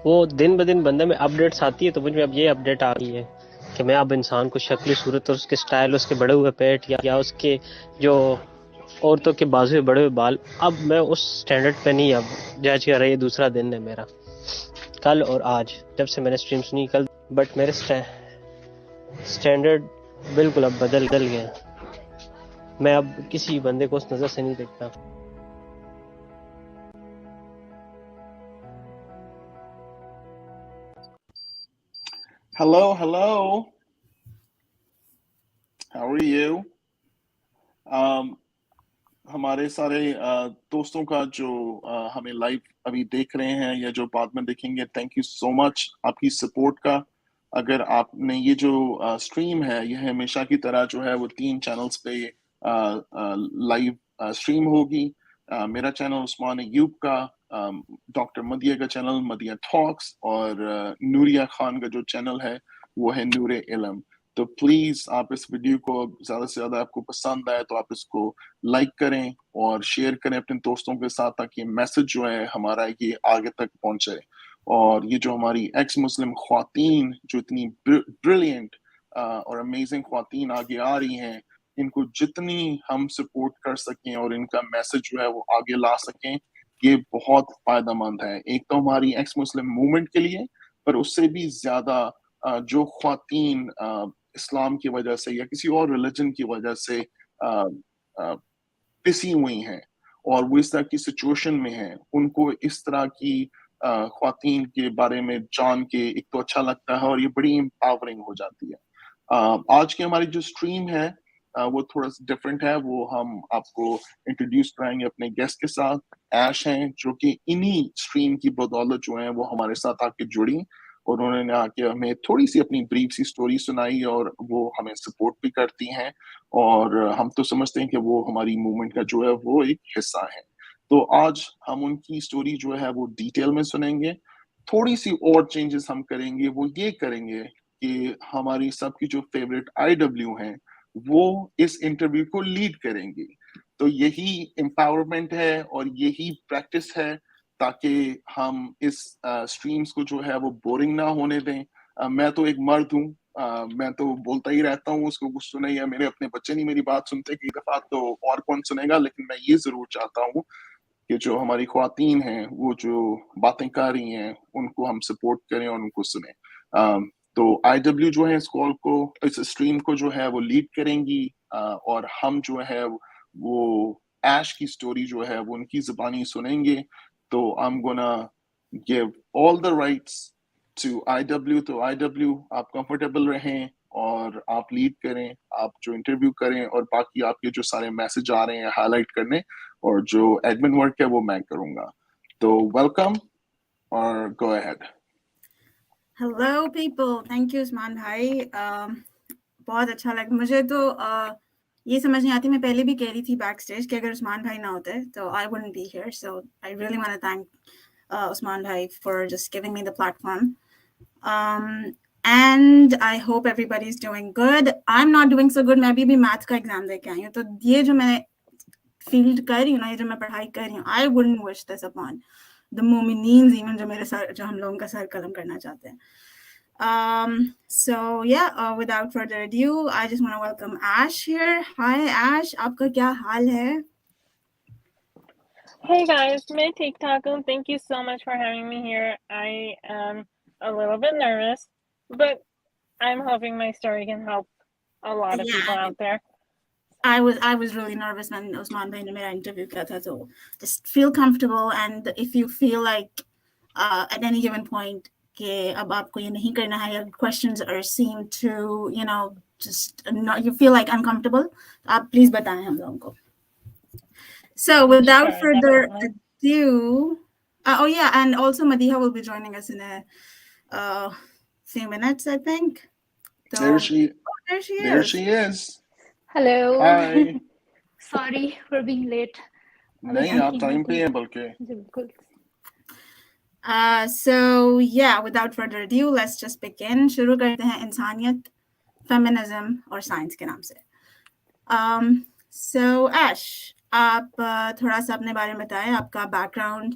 وہ دن بدن بندے میں اپڈیٹس آتی ہے، تو مجھ میں اب یہ اپڈیٹ آ گئی ہے کہ میں اب انسان کو شکلی صورت اور اس کے سٹائل، اس کے بڑے ہوئے پیٹ یا اس کے جو عورتوں کے بازو بڑے ہوئے بال، اب میں اس سٹینڈرڈ پہ نہیں اب جج کر رہی. دوسرا دن ہے میرا کل اور آج جب سے میں نے سٹریم سنی کل، بٹ میرے سٹینڈرڈ بالکل اب بدل گئے. میں اب کسی بندے کو اس نظر سے نہیں دیکھتا. Hello, how are you? ہمارے سارے دوستوں کا جو ہمیں لائیو ابھی دیکھ رہے ہیں یا جو بعد میں دیکھیں گے، تھینک یو سو مچ آپ کی سپورٹ کا. اگر آپ نے یہ جو اسٹریم ہے، یہ ہمیشہ کی طرح جو ہے وہ 3 چینلز پہ لائیو اسٹریم ہوگی. میرا چینل عثمان ایوب کا، ڈاکٹر مدیہ کا چینل مدیہ ٹاکس، اور نوریہ خان کا جو چینل ہے وہ ہے نور علم. تو پلیز آپ اس ویڈیو کو زیادہ سے زیادہ آپ کو پسند آئے تو آپ اس کو لائک کریں اور شیئر کریں اپنے دوستوں کے ساتھ، تاکہ میسج جو ہے ہمارا یہ آگے تک پہنچے. اور یہ جو ہماری ایکس مسلم خواتین جو اتنی بریلینٹ اور امیزنگ خواتین آگے آ رہی ہیں، ان کو جتنی ہم سپورٹ کر سکیں اور ان کا میسج جو ہے وہ آگے لا سکیں، یہ بہت فائدہ مند ہے. ایک تو ہماری ایکس مسلم موومنٹ کے لیے، پر اس سے بھی زیادہ جو خواتین اسلام کی وجہ سے یا کسی اور ریلیجن کی وجہ سے پسی ہوئی ہیں اور وہ اس طرح کی سچویشن میں ہیں، ان کو اس طرح کی خواتین کے بارے میں جان کے ایک تو اچھا لگتا ہے اور یہ بڑی امپاورنگ ہو جاتی ہے. آج کی ہماری جو اسٹریم ہے وہ تھوڑا سا ڈفرینٹ ہے. وہ ہم آپ کو انٹروڈیوس کرائیں گے اپنے گیسٹ کے ساتھ. ایش ہیں جو کہ انہی اسٹریم کی بدولت جو ہیں وہ ہمارے ساتھ آ کے جڑی اور انہوں نے آ کے ہمیں تھوڑی سی اپنی بریف سی سٹوری سنائی اور وہ ہمیں سپورٹ بھی کرتی ہیں، اور ہم تو سمجھتے ہیں کہ وہ ہماری موومنٹ کا جو ہے وہ ایک حصہ ہے. تو آج ہم ان کی سٹوری جو ہے وہ ڈیٹیل میں سنیں گے. تھوڑی سی اور چینجز ہم کریں گے. وہ یہ کریں گے کہ ہماری سب کی جو فیوریٹ IW ہیں وہ اس انٹرویو کو لیڈ کریں گی. تو یہی امپاورمنٹ ہے اور یہی پریکٹس ہے تاکہ ہم اس اسٹریمز کو جو ہے وہ بورنگ نہ ہونے دیں. میں تو ایک مرد ہوں، میں تو بولتا ہی رہتا ہوں، اس کو کچھ سنے یا میرے اپنے بچے نہیں میری بات سنتے کئی دفعہ تو اور کون سنے گا. لیکن میں یہ ضرور چاہتا ہوں کہ جو ہماری خواتین ہیں وہ جو باتیں کر رہی ہیں ان کو ہم سپورٹ کریں اور ان کو سنیں. تو IW جو ہے اس کال کو، اس اسٹریم کو جو ہے وہ لیڈ کریں گی، اور ہم جو ہے وہ ایش کی سٹوری جو ہے وہ ان کی زبانی سنیں گے. تو I'm gonna give all the rights to IW. تو IW آپ کمفرٹیبل رہیں اور آپ لیڈ کریں، آپ جو انٹرویو کریں، اور باقی آپ کے جو سارے میسج آ رہے ہیں ہائی لائٹ کرنے، اور جو ایڈمن ورک ہے وہ میں کروں گا. تو ویلکم اور go ahead. Hello people, thank you عثمان بھائی. بہت اچھا لگا مجھے. تو یہ سمجھ نہیں آتی، میں پہلے بھی کہہ رہی تھی بیک اسٹیج کہ اگر عثمان بھائی نہ ہوتے تو I wouldn't be here. So I really want to thank عثمان بھائی for just giving me the platform. And I hope everybody is doing good. I'm not doing so good. میں ابھی بھی میتھ کا ایگزام دے کے آئی ہوں، تو یہ جو میں فیلڈ کر رہی ہوں نا، یہ جو میں پڑھائی کر رہی ہوں، I wouldn't wish this upon the مومنین even جو میرے سر، جو ہم لوگوں کا سر قلم کرنا چاہتے ہیں. So yeah, without further ado, I just want to welcome Ash here. Hi Ash, آپ کا کیا حال ہے؟ Hey guys, میں ٹھیک ٹھاک ہوں. Thank you so much for having me here. I am a little bit nervous, but I'm hoping my story can help a lot of people out there. I was really nervous when Usman bhai ne mera interview kiya tha, so just feel comfortable, and if you feel like at any given point کہ اب آپ کو یہ نہیں کرنا ہے، یا questions are seem to just not, you feel like uncomfortable, آپ please بتائیں ہم لوگوں کو. So without further ado, oh yeah, and also Madiha will be joining us in a few minutes, I think. So, There she is. Hello. Hi. Sorry for being late. نہیں آپ time پہ ہیں بلکہ. بالکل. So yeah, without further ado, let's just begin. شروع کرتے ہیں انسانیت، فیمنزم اور سائنس کے نام سے. So Ash، آپ تھوڑا سا اپنے بارے میں بتائیں، آپ کا back ground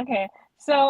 Okay, so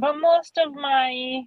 But most of my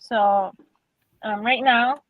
So right now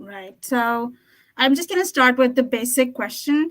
Right. So I'm just going to start with the basic question.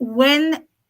when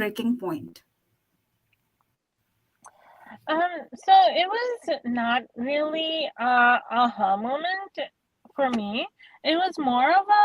breaking point? So it was not really a aha moment for me. It was more of a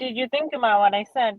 did you think about what I said?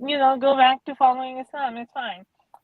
You go back to following Islam, it's fine.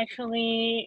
actually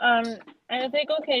I was like, okay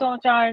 2-4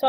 So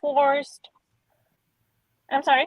forced. I'm sorry.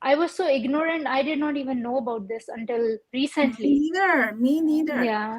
I was so ignorant. I did not even know about this until recently. Me neither. Yeah.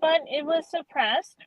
but it was suppressed.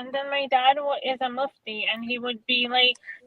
And then my dad is a mufti and he would be like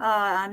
I'm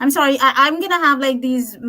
I'm sorry, I'm gonna have like these,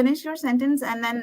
finish your sentence and then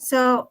So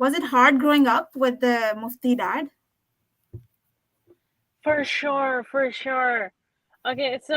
was it hard growing up with the mufti dad? for sure. Okay, so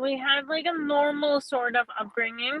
we had like a normal sort of upbringing.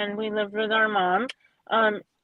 and we lived with our mom.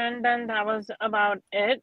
and then that was about it.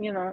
you know,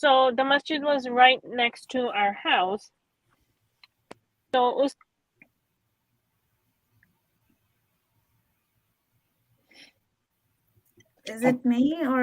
So the masjid was right next to our house. So us Is it me or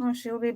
oh she'll be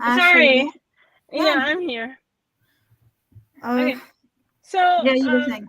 Sorry. Yeah, I'm here. Okay. So yeah, you were saying.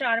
4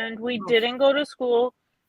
and we didn't go to school.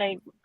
like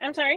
I'm sorry?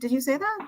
did you say that?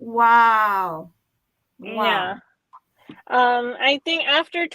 Wow. Yeah. I think after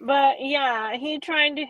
But yeah, he tried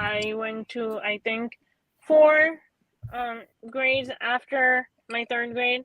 I went to I think 4 grades after my 3rd grade.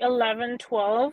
11, 12.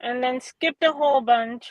and then skipped a whole bunch.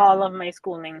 all of my schooling.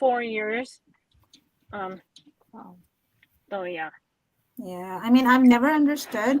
4 years. So yeah. Yeah, I mean, I've never understood,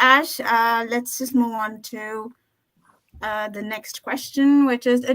Ash, let's just move on to the next question, which is, I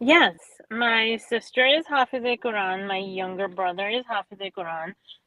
Yes, my sister is Hafiz Quran, my younger brother is Hafiz Quran.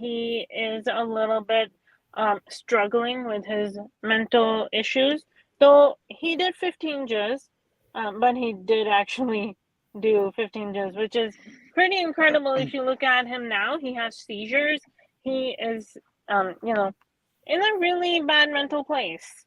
he is a little bit struggling with his mental issues. So he did 15 juz, but he did actually do 15 juz, which is pretty incredible. If you look at him now, he has seizures. He is, in a really bad mental place.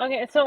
Okay, so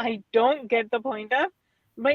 I don't get the point of, but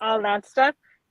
all that stuff.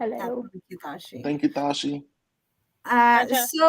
Hello. Thank you, Tashi. Thank you, Tashi. So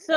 So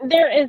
There is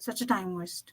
Such a time waste.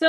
So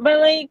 But like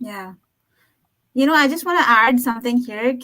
Yeah. I just want to add something here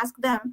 ask them,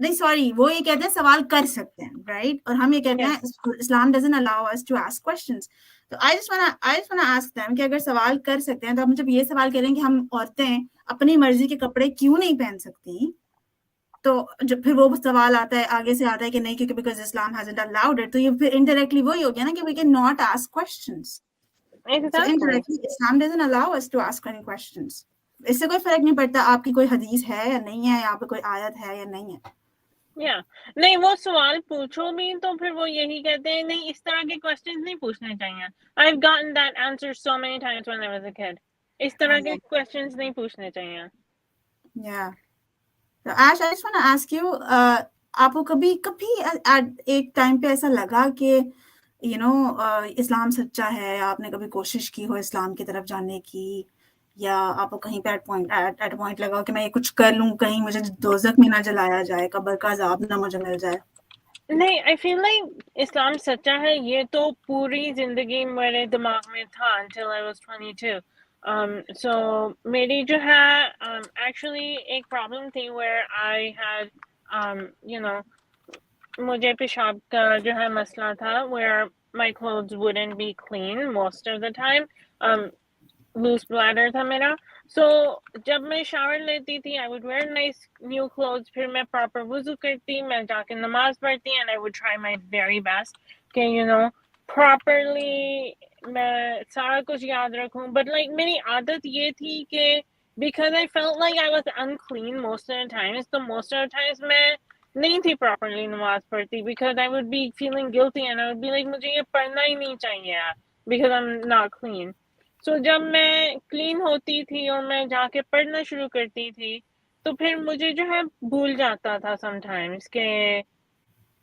نہیں sorry وہ یہ کہتے ہیں سوال کر سکتے ہیں right, اور ہم یہ کہتے ہیں اسلام doesn't allow us to ask questions. تو I just wanna ask them کہ اگر سوال کر سکتے ہیں تو ہم جب یہ سوال کریں کہ ہم عورتیں اپنی مرضی کے کپڑے کیوں نہیں پہن سکتی, تو جب پھر وہ سوال آتا ہے آگے سے آتا ہے کہ نہیں کیونکہ because Islam hasn't allowed it, تو یہ پھر انڈائریکٹلی وہی ہو گیا نا کہ we can not ask questions. So indirectly Islam doesn't allow us to ask any questions. اس سے کوئی فرق نہیں پڑتا آپ کی کوئی حدیث ہے یا نہیں ہے, یا پہ کوئی آیت ہے یا نہیں ہے. نہیں وہ سوال پوچھو بھی تو پھر وہ یہی کہتے ہیں نہیں اس طرح کے کوسچنز نہیں پوچھنے چاہیے. I've gotten that answer so many times when I was a kid. اس طرح کے کوسچنز نہیں پوچھنے چاہیے. Yeah. So Ash, I just want to ask you, آپ کو کبھی ایک ٹائم پہ ایسا لگا کہ اسلام سچا ہے, آپ نے کبھی کوشش کی ہو اسلام کی طرف جانے کی, یا آپ کو کہیں پہ ایٹ پوائنٹ لگا کہ میں یہ کچھ کر لوں کہیں مجھے دوزخ میں نہ جلایا جائے, قبر کا عذاب نہ مجھے مل جائے؟ نہیں, I feel like اسلام سچا ہے یہ تو پوری زندگی میرے دماغ میں تھا until I was 22. So میری جو ہے actually ایک problem تھی where I had مجھے پیشاب کا جو ہے مسئلہ تھا where my clothes wouldn't be clean most of the time. Loose bladder تھا میرا. So جب میں شاور لیتی تھی I would wear nice new clothes, پھر میں proper وضو کرتی, میں جا کے نماز پڑھتی, and I would try my very best کہ properly میں سارا کچھ یاد رکھوں. But like میری عادت یہ تھی کہ because I felt like I was unclean most of the times, so most of the times میں نہیں تھی properly نماز پڑھتی because I would be feeling guilty and I would be like مجھے یہ پڑھنا ہی نہیں چاہیے because I'm not clean. So جب میں کلین ہوتی تھی اور میں جا کے پڑھنا شروع کرتی تھی تو پھر مجھے جو ہے بھول جاتا تھا سم ٹائمس کہ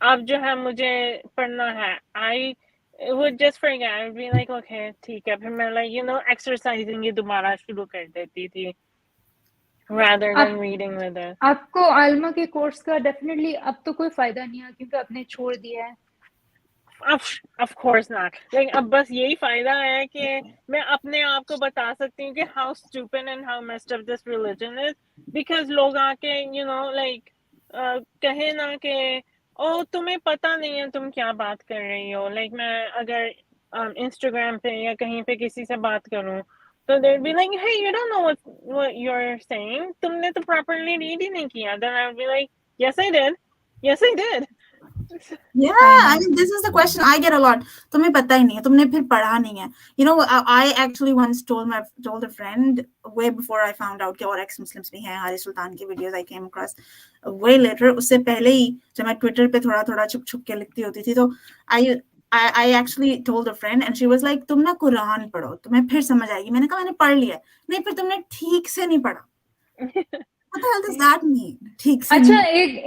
اب جو ہے مجھے پڑھنا ہے. I would just forget. I would be like okay ٹھیک ہے, پھر میں like exercising یہ دوبارہ شروع کر دیتی تھی rather than reading with it. آپ کو عالمہ کے کورس کا ڈیفینیٹلی اب تو کوئی فائدہ نہیں ہے کیونکہ آپ نے چھوڑ دیا ہے. Of course not. Like, اب بس یہی فائدہ ہے کہ میں اپنے آپ کو بتا سکتی ہوں کہ how stupid and how messed up this religion is because لوگ آ کے like کہے نا کہ تمہیں پتہ نہیں ہے تم کیا بات کر رہی ہو. like میں اگر انسٹاگرام پہ یا کہیں پہ کسی سے بات کروں تو they'd be like hey you don't know what you're saying, تم نے تو properly read ہی نہیں کیا. then I would be like yes I did. Yeah, I mean this is the question I get a lot. تمہیں پتہ ہی نہیں ہے, تم نے پھر پڑھا نہیں ہے. I actually once told a friend way before I found out کہ اور ایکس مسلمس بھی ہیں. حارث سلطان کی videos I came across way later. اس سے پہلے ہی جب میں ٹویٹر پہ تھوڑا چھپ کے لکھتی ہوتی تھی تو I actually told a friend and she was like تم نا قرآن پڑھو تمہیں پھر سمجھ آئے گی. میں نے کہا میں نے پڑھ لیا. نہیں پھر تم نے ٹھیک سے نہیں پڑھا. What the hell does that mean? ٹھیک سے. اچھا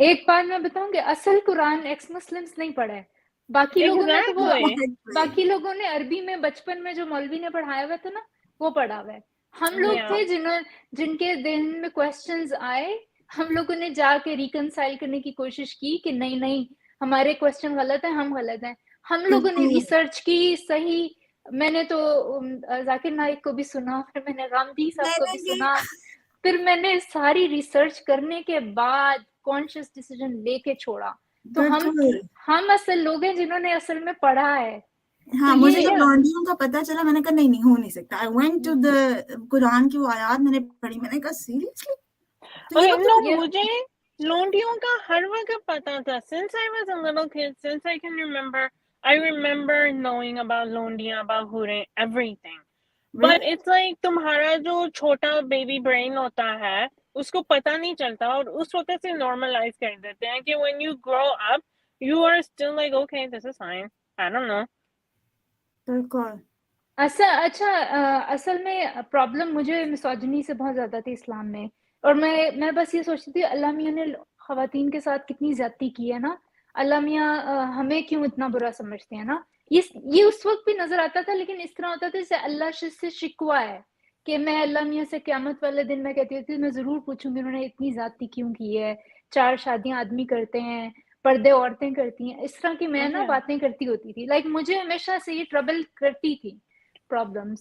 ایک بات میں بتاؤں کہ اصل قرآن ایکس مسلمس نہیں پڑھا ہے. باقی لوگوں نے عربی میں بچپن میں جو مولوی نے پڑھایا ہوا تھا نا وہ پڑھا ہوا ہے. ہم لوگ تھے جن کے ذہن میں کوسچنز آئے, ہم لوگوں نے جا کے ریکنسائل کرنے کی کوشش کی کہ نہیں ہمارے کوسچن غلط ہیں, ہم غلط ہیں. ہم لوگوں نے ریسرچ کی صحیح. میں نے تو ذاکر نائک کو بھی سنا, پھر میں نے غامدی صاحب کو بھی سنا, پھر میں نے ساری ریسرچ کرنے کے بعد کانشیس ڈیسیژن لے کے چھوڑا. تو ہم اصل لوگ ہیں جنہوں نے اصل میں پڑھا ہے. ہاں مجھے جب لونڈیوں کا پتا چلا میں نے کہا نہیں ہو نہیں سکتا. I went to the قرآن کی وہ آیات میں نے پڑھی, میں نے کہا سیریسلی. مجھے لونڈیوں کا ہر وقت پتا تھا since I was a little kid, since I can remember. I remember knowing about لونڈیاں, about ہورے, everything. But it's like تمہارا جو چھوٹا بیبی برین ہوتا ہے اس کو پتہ نہیں چلتا اور اس وقت سے نارملائز کر دیتے ہیں کہ when you grow up you are still like okay this is fine. I don't know. اچھا اصل میں پرابلم مجھے مسوجنی سے بہت زیادہ تھی اسلام میں, اور میں بس یہ سوچتی تھی اللہ میاں نے خواتین کے ساتھ کتنی زیادتی کی ہے نا. اللہ میاں ہمیں کیوں اتنا برا سمجھتے ہیں نا. یہ اس وقت بھی نظر آتا تھا, لیکن اس طرح ہوتا تھا جیسے اللہ سے شکوہ ہے کہ میں اللہ میاں سے قیامت والے دن میں کہتی ہوتی میں ضرور پوچھوں گی انہوں نے اتنی زیادتی کیوں کی ہے. 4 شادیاں آدمی کرتے ہیں, پردے عورتیں کرتی ہیں, اس طرح کی میں نا باتیں کرتی ہوتی تھی. لائک مجھے ہمیشہ سے یہ ٹربل کرتی تھی problems.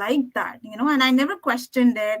like that, you know, and I never questioned it.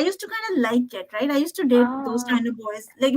I used to kind of like it, right? I used to date those kind of boys. Like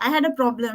I had a problem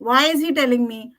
why is he telling me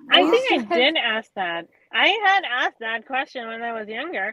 I think I did ask that. I had asked that question when I was younger.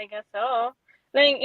I guess so. Like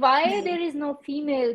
why there is no female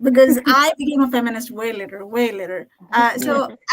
because I became a feminist way later. So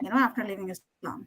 you know, after leaving Islam?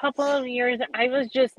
couple of years I was just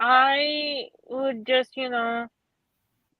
I would just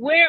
Where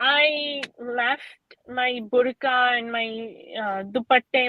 I left my burqa and my dupatte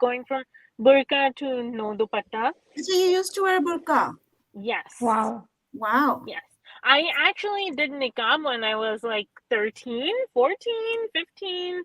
going from burqa to no dupatta. So you used to wear burqa? Yes. Wow. Yes. I actually did niqab when I was like 13, 14, 15.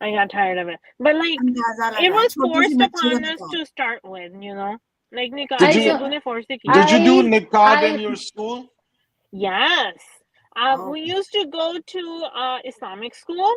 I got tired of it. But like it was forced upon us to start with, Like niqab forced to keep. Did you do niqab in your school? Yes. We used to go to Islamic school,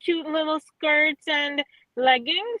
cute little skirts and leggings,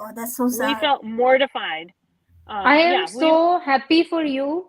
Oh, that's so sad. We felt mortified. I am so happy for you.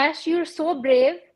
Ash, you're so brave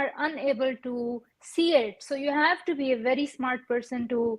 are unable to see it. So you have to be a very smart person to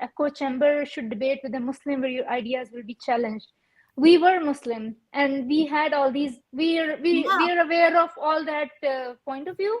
echo chamber should debate with a Muslim where your ideas will be challenged. We were Muslim and we had all these, we are aware of all that point of view.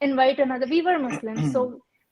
invite another. We were Muslims, so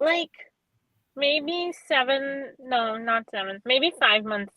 like maybe 5 months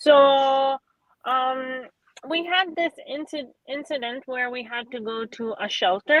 So we had this incident where we had to go to a shelter,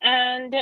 and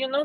you know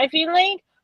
I feel like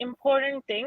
important thing.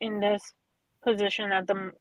in this position at the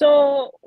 So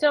So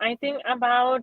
I think about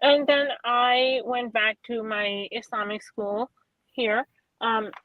and then I went back to my Islamic school here.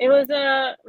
It was a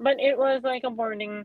but it was like a boarding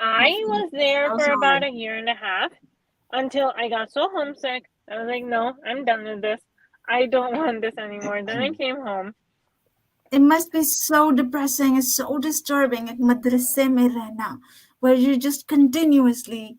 I was there for about a year and a half until I got so homesick. I was like, no, I'm done with this. I don't want this anymore. Then I came home. It must be so depressing. It's so disturbing at madrase mein rehna, where you just continuously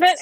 But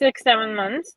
6-7 months.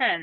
10.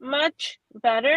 much better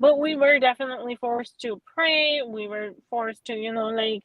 but we were definitely forced to pray. We were forced to you know like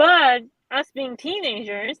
But us being teenagers,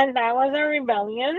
and that was a rebellion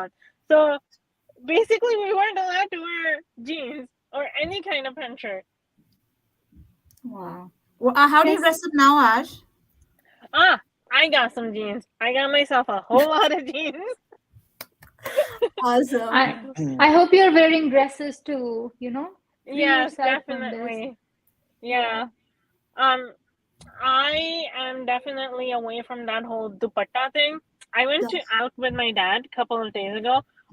on. So basically we weren't allowed to wear jeans or any kind of pant shirt. Wow. Well, how do you dress up now, Ash? I got some jeans. I got myself a whole lot of jeans. Awesome. I hope you're wearing dresses to, you know, free Yes, yourself from definitely. Yeah. I am definitely away from that whole dupatta thing. I went out with my dad a couple of days ago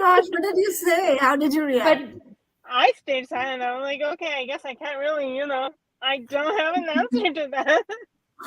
Gosh, what did you say? How did you react? But I stayed silent. I'm like, okay, I guess I can't really, you know, I don't have an answer to that.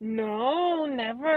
No, never.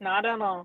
not at all.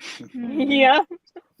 Yeah.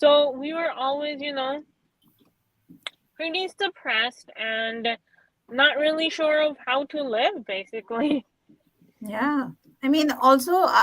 So we were always pretty suppressed and not really sure of how to live basically. Yeah. I mean, also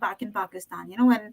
back in Pakistan, when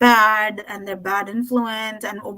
bad and they're bad influence and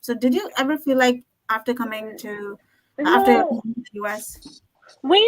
So did you ever feel like after coming to after No, the US? we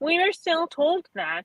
We were still told that.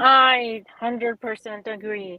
I 100% agree.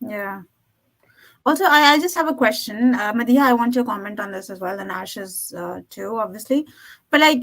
Yeah. Also, I just have a question. Madiha, I want your comment on this as well, and Ash's too, obviously. But like,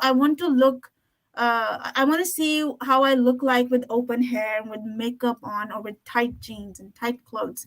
I want to look. I want to see how I look like with open hair and with makeup on or with tight jeans and tight clothes.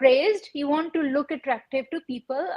praised, you want to look attractive to people,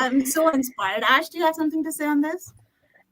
I'm so inspired. Ash, do you have something to say on this?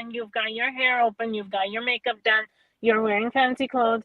and you've got your hair open, you've got your makeup done, you're wearing fancy clothes.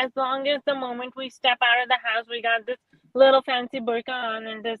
as long as the moment we step out of the house we got this little fancy burqa on and this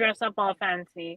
dress up all fancy.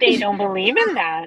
They don't believe in that.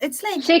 It's like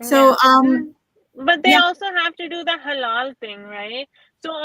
So but they also have to do the halal thing, right? So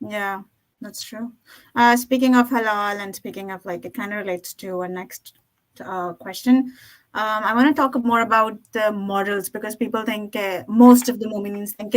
Yeah, that's true. Speaking of halal and speaking of like, it kind of relates to our next question. I want to talk more about the morals, because people think most of the mu'minins think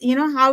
you know, how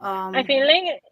I feel like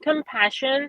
compassion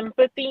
empathy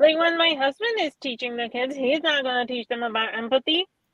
Like when my husband is teaching the kids, he's not gonna teach them about empathy,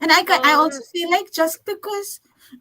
And I also feel like just because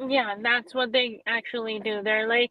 Yeah, that's what they actually do. They're like,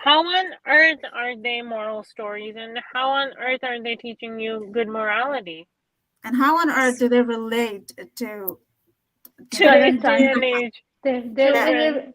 How on earth are they moral stories, and how on earth are they teaching you good morality? And how on earth do they relate to current time. and age. They're Children.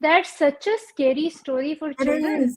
That's such a scary story for It children. is.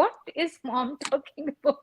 what is mom talking about.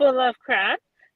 full of crap.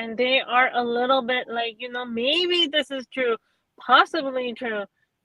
and they are a little bit like you know maybe this is true, possibly true.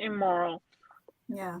immoral. Yeah.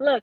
look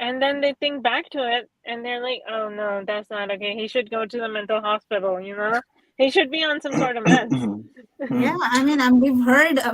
And then they think back to it and they're like, oh no, that's not okay, he should go to the mental hospital, you know, he should be on some sort of meds. Yeah, I mean, we've heard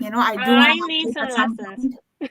you know I do want I need some at some lessons. point.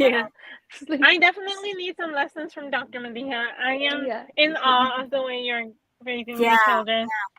Yeah, I definitely need some lessons from Dr. Madhiya. I am Yeah. in awe of the way you're raising your Yeah, children.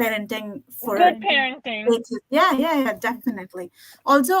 parenting for Good parenting. Yeah, definitely. Also,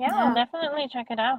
Yeah, I'll definitely check it out.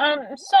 So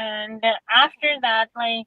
and after that like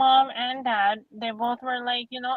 mom and dad they both were like you know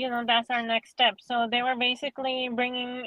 you know that's our next step. So they were basically bringing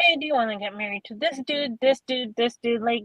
hey do you want to get married to this dude, this dude, this dude, like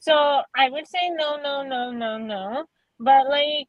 So I would say no, but like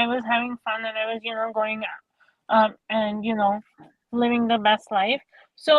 I was having fun and I was you know going and you know living the best life. So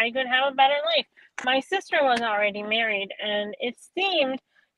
I could have a better life. My sister was already married and it seemed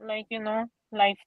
like you know life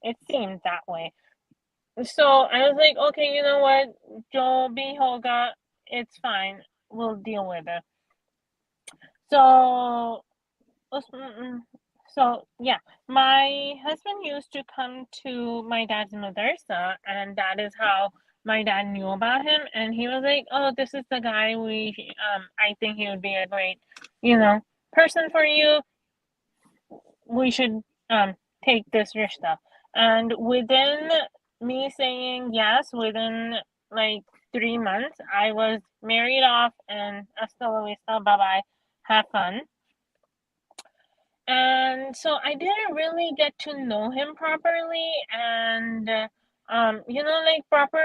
It seemed that way. So I was like, okay, you know what? Jo bhi hoga, it's fine. We'll deal with it. So, yeah, my husband used to come to my dad's madrasa, and that is how my dad knew about him. And he was like, oh, this is the guy I think he would be a great, you know, person for you. We should take this rishta. And within me saying yes, within like 3 months, I was married off and hasta la vista, bye-bye, have fun. And so I didn't really get to know him properly, and you know like proper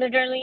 literally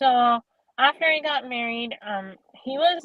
So after I got married, he was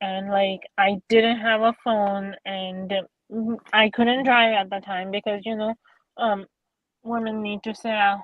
And like I didn't have a phone and I couldn't drive at the time because you know women need to sit at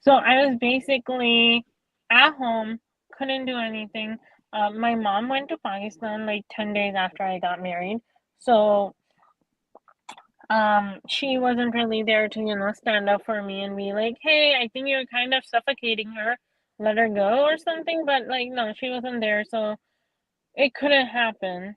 So I was basically at home, couldn't do anything. My mom went to Pakistan like 10 days after I got married. So she wasn't really there to, you know, stand up for me and be like, hey, I think you're kind of suffocating her. let her go or something, but like no, she wasn't there, so it couldn't happen.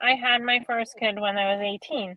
I had my first kid when I was 18.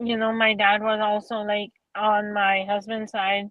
you know, my dad was also like on my husband's side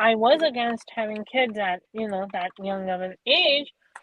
I was against having kids at you know that young of an age,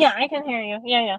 Yeah, I can hear you. Yeah.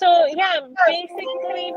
So yeah, basically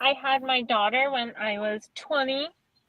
I had my daughter when I was 20.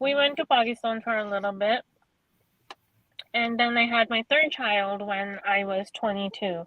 we went to Pakistan for a little bit, and then I had my third child when I was 22.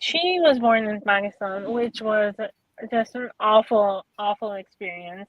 she was born in Pakistan, which was just an awful experience.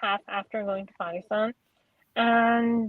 half after going to Pakistan, and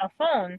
a phone,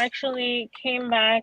actually came back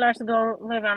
let's go live at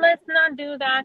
let's not do that.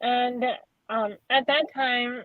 And at that time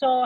so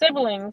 siblings.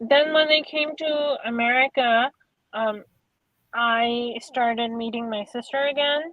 Then when I came to America, I started meeting my sister again.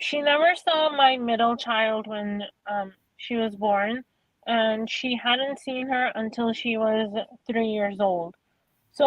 She never saw my middle child when she was born, and she hadn't seen her until she was 3 years old. So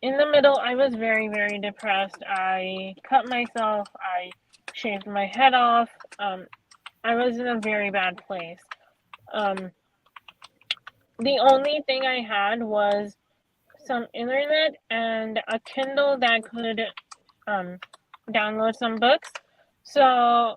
In the middle, I was very depressed. I cut myself. I shaved my head off. I was in a very bad place. The only thing I had was some internet and a Kindle that could download some books. So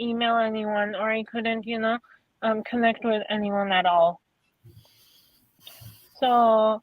email anyone or I couldn't you know connect with anyone at all. So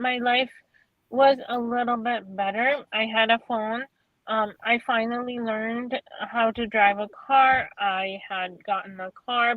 my life was a little bit better. I had a phone. I finally learned how to drive a car. I had gotten a car.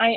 I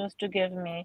used to give me.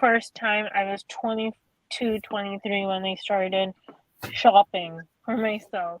first time I was 22, 23 when I started shopping for myself.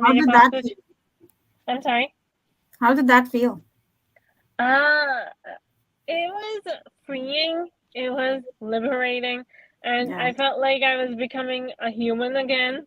How did that feel? I'm sorry? How did that feel? It was freeing. It was liberating. And Yeah. I felt like I was becoming a human again.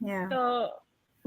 Yeah. So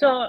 So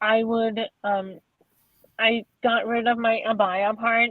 I would I got rid of my abaya part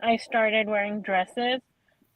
I started wearing dresses.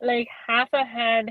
like half a head,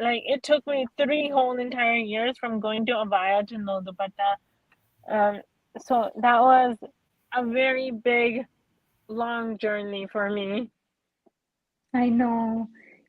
like it took me 3 whole entire years from going to abaya to no dupatta. So that was a very big long journey for me. I know.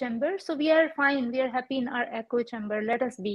chamber, so we are fine, we are happy in our echo chamber, let us be.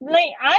like I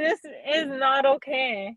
this is not okay.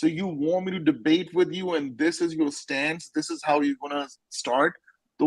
So you want me to debate with you and this is your stance, this is how you're gonna start? So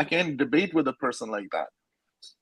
I can't debate with a person like that.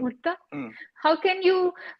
what the how can you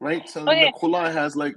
Right? So Okay. the khula has like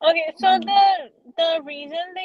Okay, so the reason they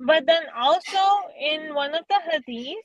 But then also in one of the hadith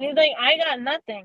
He's like I got nothing.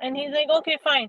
And he's like okay fine.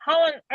How on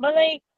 But like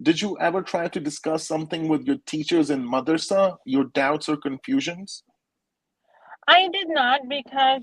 did you ever try to discuss something with your teachers in madrasa, your doubts or confusions? I did not, because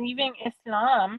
leaving Islam,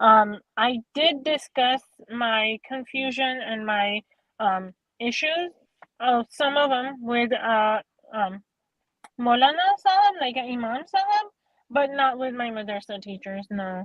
I did discuss my confusion and my issues, some of them with Maulana Sahab, like an Imam Sahab, but not with my madrasa teachers, no.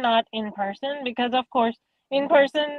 not in person, because of course in person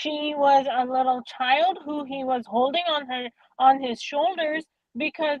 She was a little child who he was holding on his shoulders because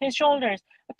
his shoulders.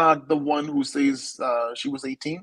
not the one who says she was 18.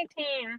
18.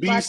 20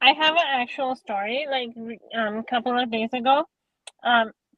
I have an actual story. Like couple of days ago,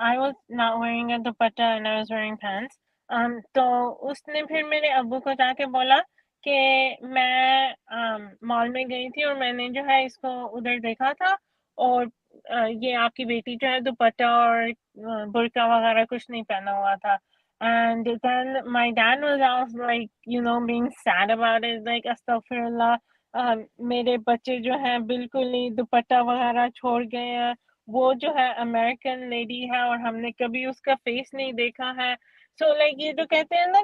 I was not wearing a dupatta and I was wearing pants. تو اس نے پھر میرے ابو کو جا کے بولا کہ میں مال میں گئی تھی اور میں نے جو ہے اس کو ادھر دیکھا تھا اور یہ آپ کی بیٹی جو ہے دوپٹہ اور برقع وغیرہ کچھ نہیں پہنا ہوا تھا. And then my dad was also like, being sad about it, like astaghfirullah, میرے بچے جو ہیں بالکل ہی دوپٹہ وغیرہ چھوڑ گئے ہیں. وہ جو ہے امریکن لیڈی ہے اور ہم نے کبھی اس کا فیس نہیں دیکھا ہے. سو لائک یہ جو کہتے ہیں نا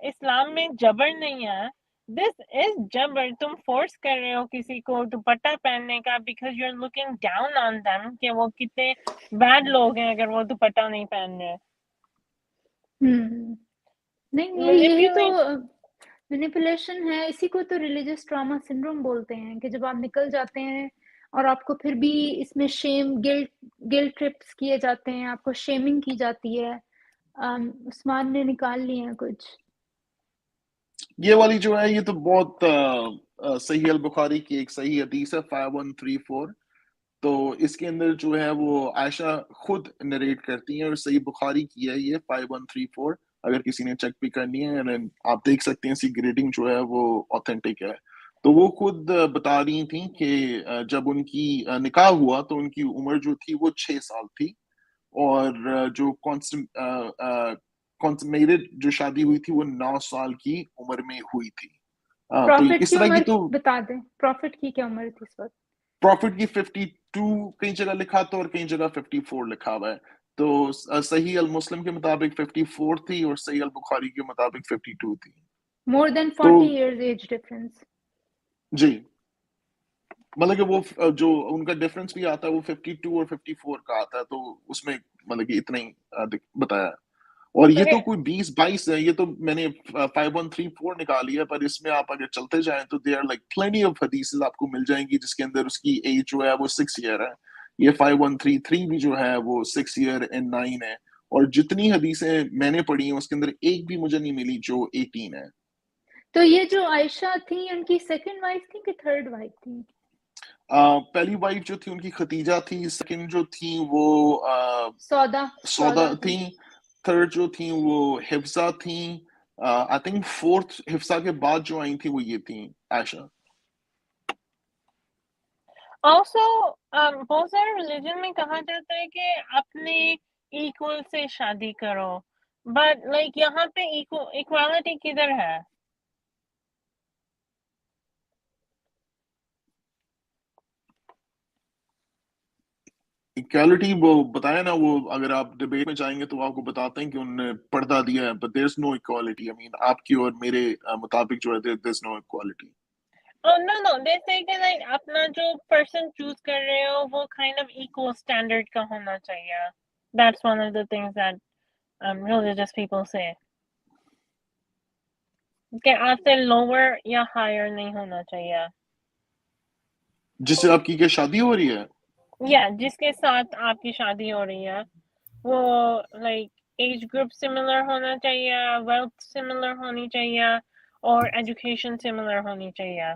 اسلام میں جبر نہیں ہے. دس از جبر. تم فورس کر رہے ہو کسی کو دوپٹہ پہننے کا because you are looking down on them کہ وہ کتنے بیڈ لوگ ہیں اگر وہ دوپٹہ نہیں پہن رہے. نہیں یہی تو مینیپولیشن ہے. اسی کو تو ریلیجس ٹراما سنڈروم بولتے ہیں کہ جب آپ نکل جاتے ہیں اور آپ کو پھر بھی اس میں شیم گلٹ ٹرپس کیے جاتے ہیں, آپ کو شیمنگ کی جاتی ہے. عثمان نے نکال لیے ہیں کچھ. یہ والی جو ہے یہ تو بہت صحیح البخاری کی ایک صحیح حدیث ہے 5134. تو اس کے اندر جو ہے وہ عائشہ خود نریٹ کرتی ہیں اور صحیح بخاری کی ہے یہ 5134. اگر کسی نے چیک بھی کرنی ہے آپ دیکھ سکتے ہیں, اس کی گریڈنگ جو ہے وہ آتھینٹک ہے. تو وہ خود بتا رہی تھیں کہ جب ان کی نکاح ہوا تو ان کی عمر جو تھی وہ 6 سال تھی اور جو کنسمیٹڈ جو شادی ہوئی تھی وہ 9 سال کی عمر میں ہوئی تھی. تو پروفٹ اس کی طرح کی عمر تو بتا دیں, پروفٹ کی کیا عمر تھی اس وقت؟ پروفٹ کی 52 کئی جگہ لکھا تو اور کئی جگہ 54 لکھا ہوا ہے. تو صحیح المسلم کے مطابق 54 تھی اور صحیح البخاری کے مطابق 52 تھی. مور دین 40 ایئرز ایج ڈفرنس. جی مطلب کہ وہ جو ان کا ڈفرنس بھی آتا ہے وہ 52 اور 54 کا آتا ہے. تو اس میں مطلب کہ اتنا ہی بتایا. اور یہ تو کوئی 20-22 ہے, یہ تو میں نے 5134 نکالی ہے, پر اس میں آپ اگر چلتے جائیں تو دے آر لائک پلینی آف حدیثز آپ کو مل جائیں گی جس کے اندر اس کی ایج جو ہے وہ 6 ایئر ہے. یہ 5133 بھی جو ہے وہ 6 ایئر اینڈ 9 ہے. اور جتنی حدیثیں میں نے پڑھی ہیں اس کے اندر ایک بھی مجھے نہیں ملی جو 18 ہے. تو یہ جو عائشہ تھی ان کی سیکنڈ وائف تھی کہ تھرڈ وائف تھی؟ پہلی وائف جو تھی ان کی خدیجہ تھی, سیکنڈ جو تھی وہ سودا تھی, تھرڈ جو تھیں وہ حفصہ تھیں. آئی تھنک فورتھ حفصہ کے بعد جو آئی تھی وہ یہ تھیں عائشہ. Also, بہت سارے ریلیجن میں کہا جاتا ہے کہ اپنے ایکول سے شادی کرو, بٹ لائک یہاں پہ ایکوالٹی کدھر ہے؟ ایکوالٹی وہ بتایا نا, وہ اگر آپ ڈبیٹ میں جائیں گے تو آپ کو بتاتے ہیں کہ انہوں نے پردہ دیا ہے, but there is know equality. آئی مین آپ کی اور میرے مطابق جو ہے دیر از نو ایکوالٹی. No, they say کہ like اپنا جو پرسن چوز کر رہے ہو وہ kind of equal standard کا ہونا چاہیے. That's one of the things that religious people say. کہ آپ سے lower یا higher نہیں ہونا چاہیے. جس سے آپ کی کیا شادی ہو رہی ہے؟ جس کے ساتھ آپ کی شادی ہو رہی ہے وہ لائک ایج گروپ سملر ہونا چاہیے, ویلتھ سملر ہونی چاہیے اور ایجوکیشن سملر ہونی چاہیے.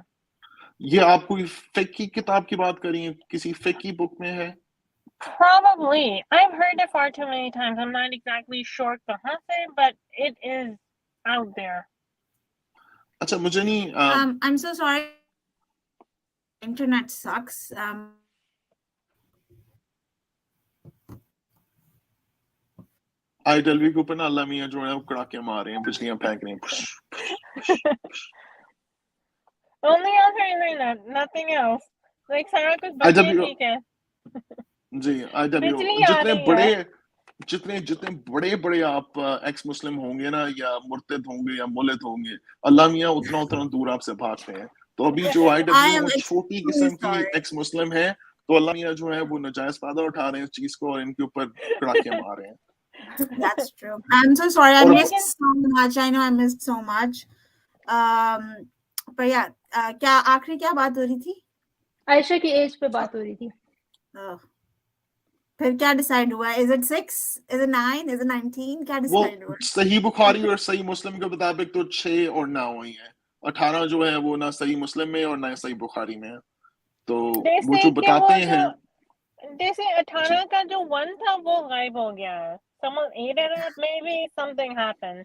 یہ آپ کوئی فقہ کی کتاب کی بات کر رہی ہیں, کسی فقہ بک میں ہے؟ Probably. I've heard it far too many times. I'm not exactly sure کہاں سے, but it is out there. اچھا مجھے نہیں I'm so sorry. Internet sucks. آئی ٹیل وی کے اوپر نا اللہ میاں جو ہے وہ کڑاکے مار رہے ہیں, بجلیاں پھینک رہے ہیں. Only on her internet, nothing else. Like سارا کچھ بچے ٹھیک ہے. جی آئی ٹیل یو, بجلی آ رہی ہے. جتنے بڑے آپ ایکس مسلم ہوں گے نا یا مرتد ہوں گے یا ملت ہوں گے, اللہ میاں اتنا دور آپ سے بھاگتے ہیں. تو ابھی جو آئی ڈبلیو وہ چھوٹی قسم کی ایکس مسلم ہے, تو اللہ میاں جو ہے وہ ناجائز فائدہ اٹھا رہے ہیں اس چیز کو اور ان کے اوپر کڑاکے مار رہے ہیں. That's true. I'm so sorry. I missed so much. I know I missed so much. But yeah, کیا آخری کیا بات ہو رہی تھی؟ عائشہ کی ایج پہ بات ہو رہی تھی. پھر کیا ڈیسائیڈ ہوا؟ Is it 6? Is it 9? Is it 19? کیا ڈیسائیڈ ہوا؟ صحیح بخاری اور صحیح مسلم کے مطابق تو 6 اور 9 ہوئی ہیں. 18 جو ہے وہ نہ صحیح مسلم میں اور نہ صحیح بخاری میں ہے. تو وہ جو بتاتے ہیں جیسے 18 کا جو 1 تھا وہ غائب ہو گیا ہے. someone ate it up, maybe something happened.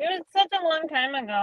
it was such a long time ago,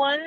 one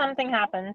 something happened.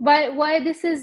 why this is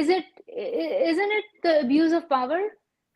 isn't it the abuse of power?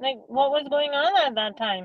Like, what was going on at that time?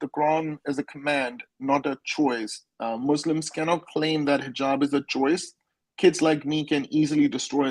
The Quran is a command, not a choice. Muslims cannot claim that hijab is a choice. Kids like me can easily destroy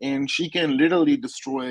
and she can literally destroy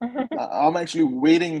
I'm actually waiting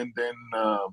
and then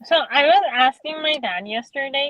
So I was asking my dad yesterday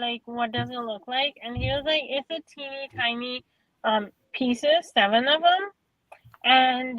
like what does it look like, and he was like it's a teeny tiny pieces, 7 of them. And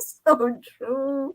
So true.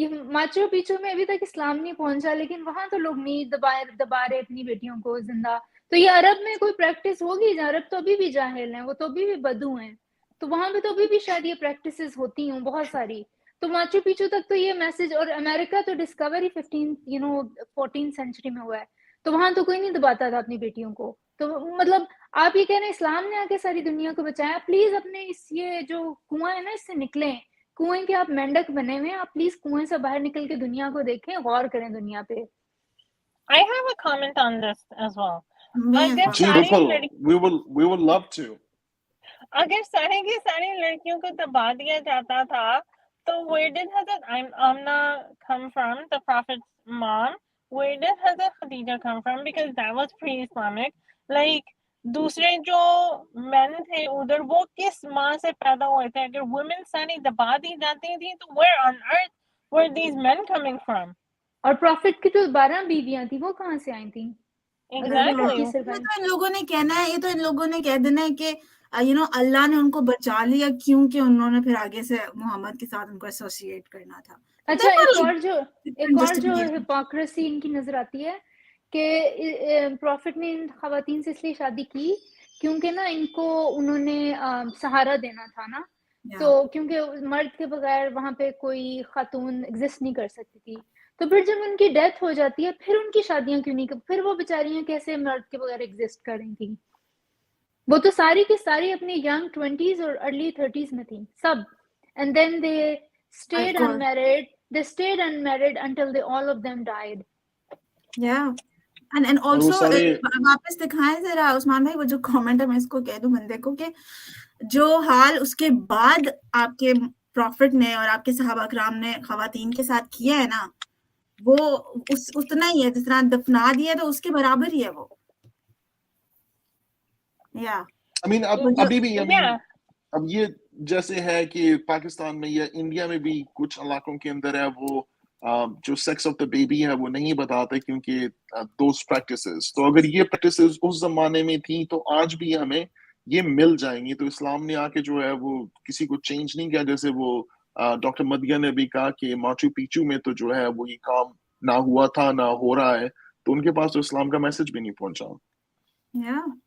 یہ Machu Picchu میں ابھی تک اسلام نہیں پہنچا، لیکن وہاں تو لوگ نہیں دبا رہے اپنی بیٹیوں کو زندہ. تو یہ عرب میں کوئی پریکٹس ہوگی؟ عرب تو ابھی بھی جاہل ہیں، وہ تو ابھی بھی بدو ہیں، تو وہاں پہ تو ابھی بھی شاید یہ پریکٹسز ہوتی ہوں بہت ساری. تو ماچو پیچو تک تو یہ میسج، اور امریکہ تو ڈسکوری 14 سینچری میں ہوا ہے، تو وہاں تو کوئی نہیں دباتا تھا اپنی بیٹیوں کو. تو مطلب آپ یہ کہہ رہے ہیں اسلام نے آ کے ساری دنیا کو بچایا. پلیز اپنے یہ جو کنواں ہے نا اس سے نکلیں. کنویں کے آپ مینڈک بنے ہوئے ہیں، آپ پلیز کنویں سے باہر نکل کے دنیا کو دیکھیں، غور کریں دنیا پہ. I have a comment on this as well. اگر جی ساری بالکل we will love to. اگر سارے کی ساری لڑکیوں کو دبا دیا جاتا تھا تو where did Hazrat Amna come from, the Prophet's mom? Where did Hazrat Khadija come from? Because that was pre-Islamic. Like دوسرے جو مین تھے ادھر وہ کس ماں سے پیدا ہوئے تھے؟ اگر women ساری دبا دی جاتی تھیں تو where on earth were these men coming from? اور پروفٹ کی تو 12 بیویاں تھیں، وہ کہاں سے آئی تھیں؟ Exactly. یہ تو ان لوگوں نے کہنا ہے، یہ تو ان لوگوں نے کہہ دینا ہے کہ اللہ نے ان کو بچا لیا کیونکہ انہوں نے پھر آگے سے محمد کے ساتھ ان کو ایسوسیٹ کرنا تھا. اچھا ایک اور جو ہپوکریسی ان کی نظر آتی ہے کہ پروفٹ نے ان خواتین سے اس لیے شادی کی کیونکہ نا ان کو انہوں نے سہارا دینا تھا نا، تو کیونکہ مرد کے بغیر وہاں پہ کوئی خاتون ایگزسٹ نہیں کر سکتی تھی. تو پھر جب ان کی ڈیتھ ہو جاتی ہے پھر ان کی شادیاں کیوں نہیں، پھر وہ بیچاریاں کیسے مرد کے بغیر ایگزسٹ کر رہی تھیں؟ وہ تو ساری کی ساری اپنی ینگ 20s اور ارلی 30s میں تھیں سب. And then they stayed unmarried until they all of them died. And also واپس دکھائیں ذرا عثمان بھائی وہ جو کامنٹ ہے، میں اس کو کہہ دوں بندے کو کہ جو حال اس کے بعد آپ کے پروفٹ نے اور آپ کے صحابہ کرام نے خواتین کے ساتھ کیا ہے نا، وہ اتنا ہی ہے جس طرح دفنا دیا تو اس کے برابر ہی ہے وہ. ابھی بھی اب یہ جیسے ہے کہ پاکستان میں یا انڈیا میں بھی کچھ علاقوں کے اندر ہے وہ جو سیکس آف دا بیبی ہے وہ نہیں بتاتے کیونکہ دوز پریکٹسز. تو اگر یہ پریکٹسز اس زمانے میں تھیں تو آج بھی ہمیں یہ مل جائیں گی. تو اسلام نے آ کے جو ہے وہ کسی کو چینج نہیں کیا، جیسے وہ ڈاکٹر مدیہ نے بھی کہا کہ ماچو پیچو میں تو جو ہے وہ یہ کام نہ ہوا تھا نہ ہو رہا ہے، تو ان کے پاس تو اسلام کا میسج بھی نہیں پہنچا.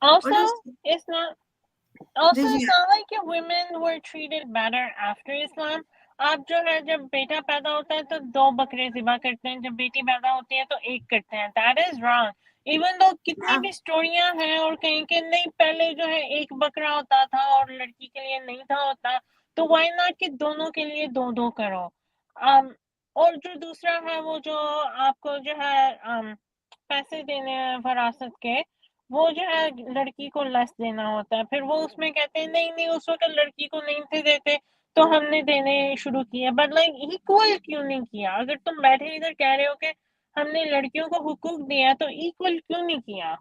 Also, it's not like women were treated better after Islam. آپ جو ہے جب بیٹا پیدا ہوتا ہے تو 2 بکرے ذبح کرتے ہیں، جب بیٹی پیدا ہوتی ہے تو 1 کرتے ہیں. That is wrong. Even though کتنی بھی اسٹوریاں ہیں اور کہیں کہ نہیں پہلے جو ہے 1 بکرا ہوتا تھا اور لڑکی کے لیے نہیں تھا ہوتا، تو why not کہ دونوں کے لیے 2 کرو. اور جو دوسرا ہے وہ جو آپ کو جو ہے پیسے دینے ہیں وراثت کے، وہ جو ہے لڑکی کو لیس دینا ہوتا ہے. پھر وہ اس میں کہتے ہیں نہیں اس وقت لڑکی کو نہیں تھے دیتے تو ہم نے دینے شروع کیے. بٹ لائک ایکول کیوں نہیں کیا؟ اگر تم بیٹھے ادھر کہہ رہے ہو کہ ہم نے لڑکیوں کو حقوق دیا تو ایکول کیوں نہیں کیا؟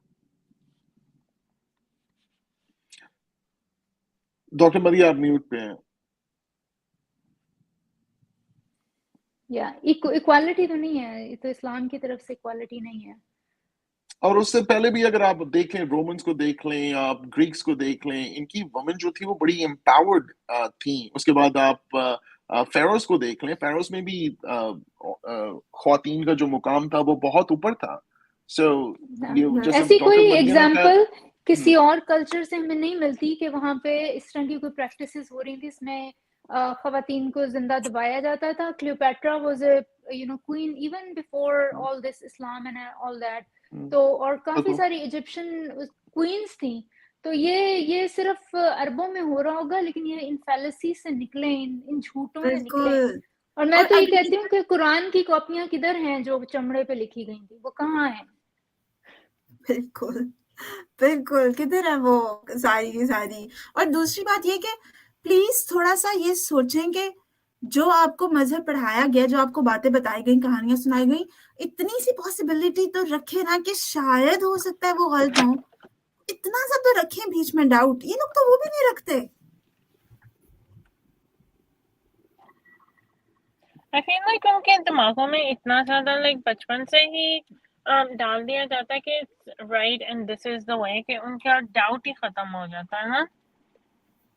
ڈاکٹر مدیہ آپ میوٹ پہ ہیں. ایکوالٹی تو نہیں ہے، یہ تو اسلام کی طرف سے ایکوالٹی نہیں ہے. اور اس سے پہلے بھی اگر آپ دیکھیں رومنز کو دیکھ لیں، آپ گریکس کو دیکھ لیں، ان کی وومن جو تھی وہ بڑی امپاورڈ تھیں. اس کے بعد آپ فیروز کو دیکھ لیں، فیروز میں بھی خواتین کا جو مقام تھا وہ بہت اوپر تھا. ایسی کوئی ایگزامپل کسی اور کلچر سے ہمیں نہیں ملتی کہ وہاں پہ اس طرح کی کوئی پریکٹسز ہو رہی تھی اس میں خواتین کو زندہ دبایا جاتا تھا. Cleopatra was a queen even before all this Islam and all that. تو اور کافی ساری ایجپشن کوئنس تھیں. تو یہ صرف عربوں میں ہو رہا ہوگا، لیکن یہ ان فیلسی سے نکلیں، ان جھوٹوں سے نکلیں. اور میں تو یہ کہتی ہوں کہ قرآن کی کاپیاں کدھر ہیں جو چمڑے پہ لکھی گئی تھی، وہ کہاں ہیں؟ بالکل کدھر ہے وہ ساری کی ساری. اور دوسری بات یہ کہ پلیز تھوڑا سا یہ سوچیں کہ جو آپ کو مذہب پڑھایا گیا، جو آپ کو باتیں بتائی گئی، کہانیاں سنائی گئی، اتنی سی پاسبلٹی تو رکھے نا کہ شاید ہو سکتا ہے وہ غلط ہوں. اتنا سا تو رکھیں بیچ میں ڈاؤٹ. یہ لوگ تو وہ بھی نہیں رکھتے. I feel like ان کے دماغوں میں اتنا زیادہ بچپن سے ہی ڈال دیا جاتا ہے کہ it's right and this is the way کہ ان کا ڈاؤٹ ہی ختم ہو جاتا ہے نا.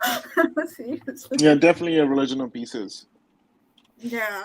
Yeah, definitely a religion of pieces. Yeah.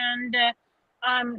and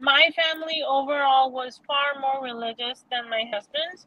my family overall was far more religious than my husband's.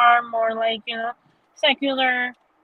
are more like you know secular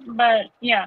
But yeah,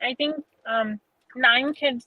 I think 9 kids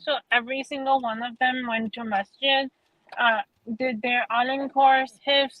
so every single one of them went to masjid, did their alim course, hifz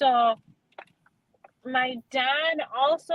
So my dad also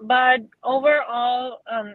but overall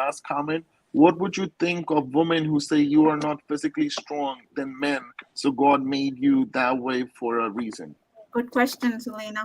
last comment. What would you think of women who say you are not physically strong than men, so God made you that way for a reason? Good question, Selena.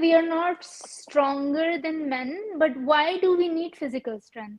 we are not stronger than men, but why do we need physical strength?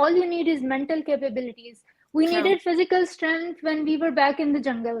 all you need is mental capabilities. We needed physical strength when we were back in the jungle,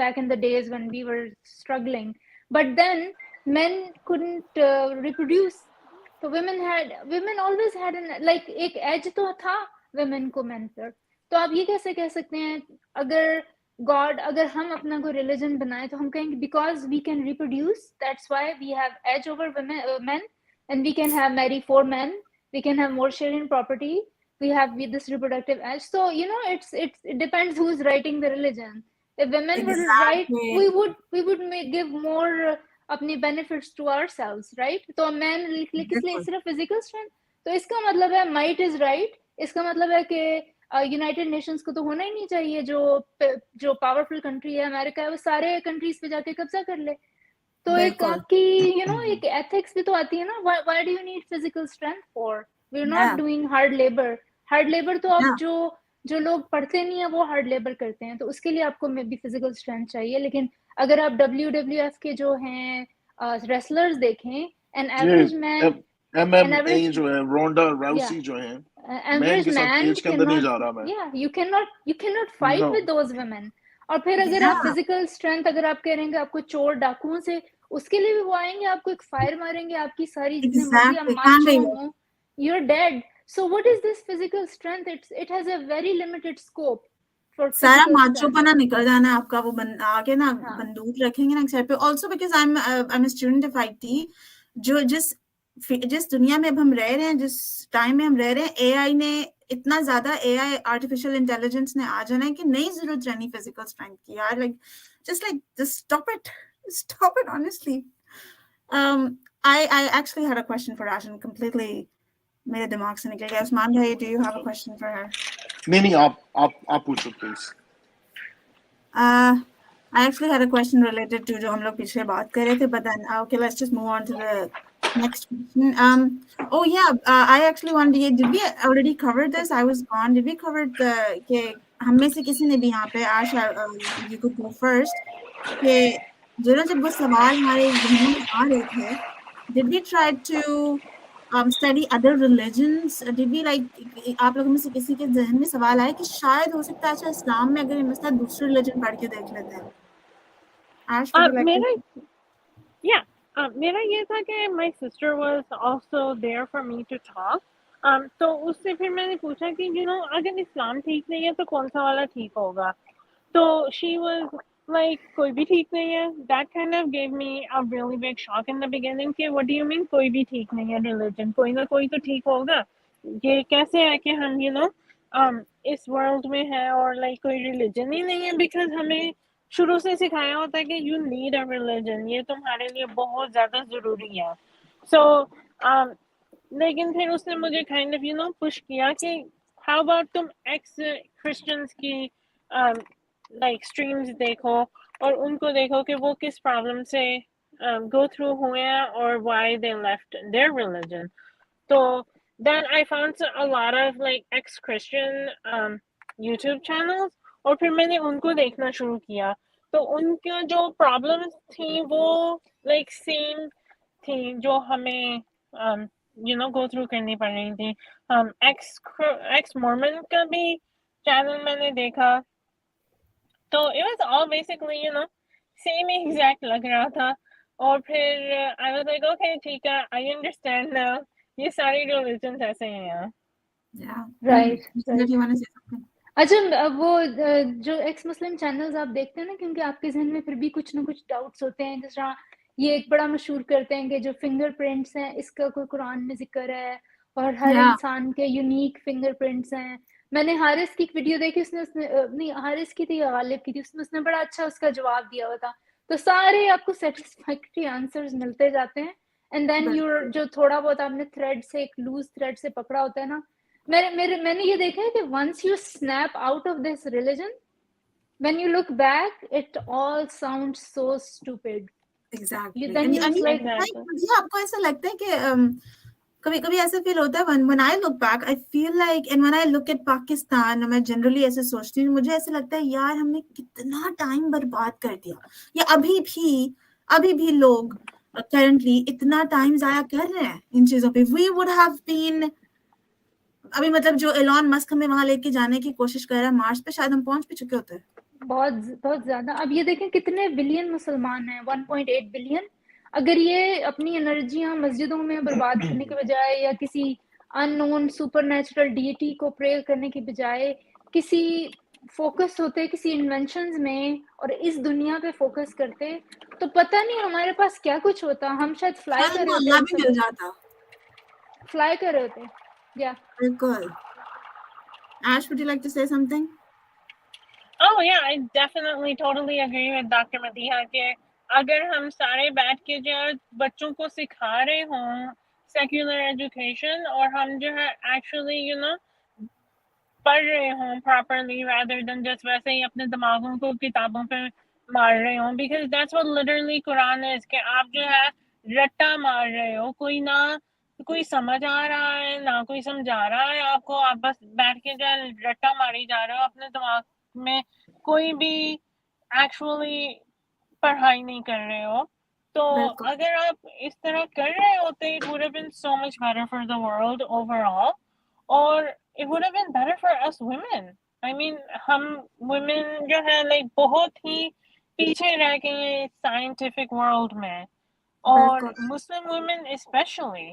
back in the days when we were struggling. But then men couldn't reproduce تو women always had like ایک age تو تھا women کو men پر. تو آپ یہ کیسے کہہ سکتے ہیں اگر ہم اپنا کوئی ریلیجن بنائیں تو ہم کہیں گے because we can reproduce that's why we have edge over men and we can have marry 4 men, we can have more share in property, we have with this reproductive edge. So it depends who's writing the religion. If women were to write, we would give more اپنی benefits to ourselves, right? تو men کس لیے صرف physical strength. تو اس کا مطلب ہے might is right. اس کا مطلب ہے کہ یونائٹیڈ نیشنز کو تو ہونا ہی نہیں چاہیے. جو پاورفل کنٹری ہے امریکہ ہے وہ سارے کنٹریز پہ جا کے قبضہ کر لے. تو ایک آپ کی ایک ایتھکس بھی تو آتی ہے نا. why do you need physical strength for? we're not doing hard labor تو آپ جو لوگ پڑھتے نہیں ہیں وہ ہارڈ لیبر کرتے ہیں. تو اس کے لیے آپ کو میں بھی فزیکل اسٹرینتھ چاہیے. لیکن اگر آپ WWF کے جو ہیں ریسلرز دیکھیں an average man MMA جو ہے رونڈا راؤسی جو ہیں average man you cannot fight with those women. اور پھر اگر آپ فزیکل اسٹرینتھ اگر آپ کہہ رہے ہیں کہ آپ کو چور ڈاکوؤں سے اس کے لیے بھی وہ آئیں گے آپ کو ایک فائر ماریں گے آپ کی ساری جتنے مرضی آپ ماچو ہوں you're dead. So what is this physical strength? It has a very limited scope. سارا ماچو پنا نکل جانا ہے آپ کا. وہ آگے نا بندوق رکھیں گے نا سائڈ پہ. Also because I'm a student of IT. جو جس دنیا میں اب ہم رہ رہے ہیں, جس ٹائم میں ہم رہ رہے ہیں, اے آئی نے اتنا زیادہ آرٹیفیشیل انٹیلیجنس نے آ جانا ہے کہ نہیں ضرورت رہنی فزیکل اسٹرینتھ کی یار. just stop it honestly. I actually had a question for Ashan completely. میرے دماغ سے نکل گیا. عثمان بھائی, do you have a question for her? نہیں آپ پوچھو please. I actually had a question related to جو ہم لوگ پیچھے بات کر رہے تھے, but then okay, let's just move on to the next question. Oh yeah, I actually wanted, did we already cover this? I was gone. Did we cover کہ ہم میں سے کسی نے بھی یہاں پہ آشا you could go first کہ جب وہ سوال ہمارے ذہنوں میں آ رہے تھے, did we try to study other religions? Did we آپ لوگوں میں سے کسی کے ذہن میں سوال آئے کہ شاید ہو سکتا ہے اچھا اسلام میں اگر یہ مسئلہ دوسرے ریلیجن پڑھ کے دیکھ لیتے ہیں. میرا یہ تھا کہ my sister was also there for me to talk. تو اس سے پھر میں نے پوچھا کہ اگر اسلام ٹھیک نہیں ہے تو کون سا والا ٹھیک ہوگا. تو she was like کوئی بھی ٹھیک نہیں ہے. That kind of gave me a really big shock in the beginning کہ what do you mean کوئی بھی ٹھیک نہیں ہے religion, کوئی نہ کوئی تو ٹھیک ہوگا. یہ کیسے ہے کہ ہم اس ورلڈ میں ہے اور کوئی ریلیجن ہی نہیں ہے. بیکاز ہمیں شروع سے سکھایا ہوتا ہے کہ یو نیڈ اے ریلیجن, یہ تمہارے لیے بہت زیادہ ضروری ہے. سو لیکن پھر اس نے مجھے کائنڈ آف پش کیا کہ ہاؤ اباؤٹ تم ایکس کرسچنس کی اسٹریمز دیکھو اور ان کو دیکھو کہ وہ کس پرابلم سے گو تھرو ہوئے ہیں اور why they left their religion. تو then I found a lot of ex-Christian YouTube channels اور پھر میں نے ان کو دیکھنا شروع کیا. تو ان کا جو پرابلمس تھیں وہ سیم تھیں جو ہمیں گو تھرو کرنی پڑ رہی تھی. ایکس مورمن کا بھی چینل میں نے دیکھا تو it was all basically same exact لگ رہا تھا. اور پھر I was like okay ٹھیک ہے I understand now. یہ ساری ریلیجنز ایسے ہیں یہاں. رائٹ. اچھا وہ جو ایکس مسلم چینلز آپ دیکھتے ہیں نا, کیونکہ آپ کے ذہن میں پھر بھی کچھ نہ کچھ ڈاؤٹس ہوتے ہیں. جس طرح یہ ایک بڑا مشہور کرتے ہیں کہ جو فنگر پرنٹس ہیں اس کا کوئی قرآن میں ذکر ہے اور ہر انسان کے یونیک فنگر پرنٹس ہیں. میں نے حارث کی ایک ویڈیو دیکھی, اس نے نہیں حارث کی تھی یا غالب کی تھی, اس نے بڑا اچھا اس کا جواب دیا ہوا تھا. تو سارے آپ کو سیٹسفیکٹری آنسرز ملتے جاتے ہیں. اینڈ دین جو تھوڑا بہت آپ نے تھریڈ سے ایک لوز تھریڈ سے پکڑا ہوتا ہے نا, میں نے یہ دیکھا ہے کہ once you snap out of this religion, when you look back it all sounds so stupid. Exactly. مجھے آپ کو ایسا لگتا ہے کہ کبھی کبھی ایسا فیل ہوتا ہے when I look back I feel like and when I look at Pakistan میں جنرلی ایسے سوچتی ہوں, مجھے ایسا لگتا ہے یار ہم نے کتنا ٹائم برباد کر دیا. یا ابھی بھی لوگ کرنٹلی اتنا ٹائم ضائع کر رہے ہیں ان چیزوں پہ. we would have been ابھی مطلب جو ایلون مسک ہمیں وہاں لے کے جانے کی کوشش کر رہا ہے مارس پہ, شاید ہم پہنچ بھی چکے ہوتے ہیں. بہت زیادہ. اب یہ دیکھیں کتنے بلین مسلمان ہیں, 1.8 بلین. اگر یہ اپنی انرجیاں مسجدوں میں برباد کرنے کے بجائے یا کسی ان نون سپر نیچرل ڈیٹی کو پرے کرنے کی بجائے کسی فوکس ہوتے کسی انوینشنز میں اور اس دنیا پہ فوکس کرتے تو پتہ نہیں ہمارے پاس کیا کچھ ہوتا. ہم شاید فلائی کر رہے ہوتے, اللہ ہم بھی مل سب جاتا. فلائی کر رہے ہوتے. یا بالکل. Ash, would you like to say something? Oh yeah, I definitely totally agree with Dr. Madiha کہ اگر ہم سارے بیٹھ کے جو بچوں کو سکھا رہے ہوں سیکولر ایجوکیشن اور ہم جو ہے ایکچولی پڑھ رہے ہوں پراپرلی rather than just ویسے ہی اپنے دماغوں کو کتابوں پہ مار رہے ہوں, because that's what literally Quran is کہ آپ جو ہے رٹا مار رہے ہو, کوئی سمجھ آ رہا ہے نہ کوئی سمجھا رہا ہے آپ کو, آپ بس بیٹھ کے جو ہے رٹا ماری جا رہے ہو اپنے دماغ میں, کوئی بھی ایکچولی پڑھائی نہیں کر رہے ہو. تو بالکل. اگر آپ اس طرح کر رہے ہوتے it would have been so much better for the world overall, اور it would have been better for us women. I mean ہم women جو ہے like بہت ہی پیچھے رہ گئے ہیں scientific world میں, اور بالکل. Muslim women especially.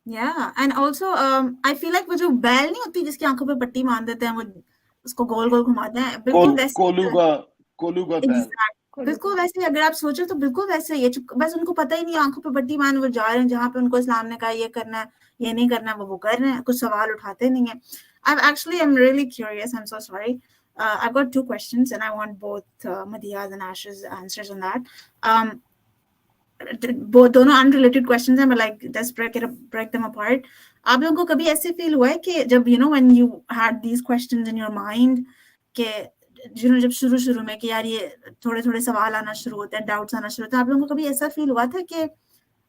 Yeah, and also I feel like وہ جو بیل نہیں ہوتی جس کی آنکھوں پہ پٹی باندھ دیتے ہیں, وہ اس کو گول گول گھماتے ہیں, بالکل ویسے کولوگا بیل. بالکل ویسے اگر آپ سوچو تو بالکل ویسے ہی ہے, بس ان کو پتہ ہی نہیں آنکھوں پہ پٹی باندھ وہ جا رہے ہیں جہاں پہ ان کو اسلام نے کہا یہ کرنا ہے یہ نہیں کرنا, وہ کر رہے ہیں, کچھ سوال اٹھاتے نہیں ہیں. I'm really curious. I'm so sorry. I've got 2 questions and I want both Madiha's and Ash's answers on that. دونوں unrelated questions ہیں, but like let's break them apart. آپ لوگوں کو کبھی ایسے فیل ہوا ہے کہ جب when you had these questions in your mind کہ جب شروع میں کہ یار یہ تھوڑے سوال آنا شروع ہوتے ہیں, ڈاؤٹس آنا شروع ہوتے ہیں, آپ لوگوں کو کبھی ایسا فیل ہوا تھا کہ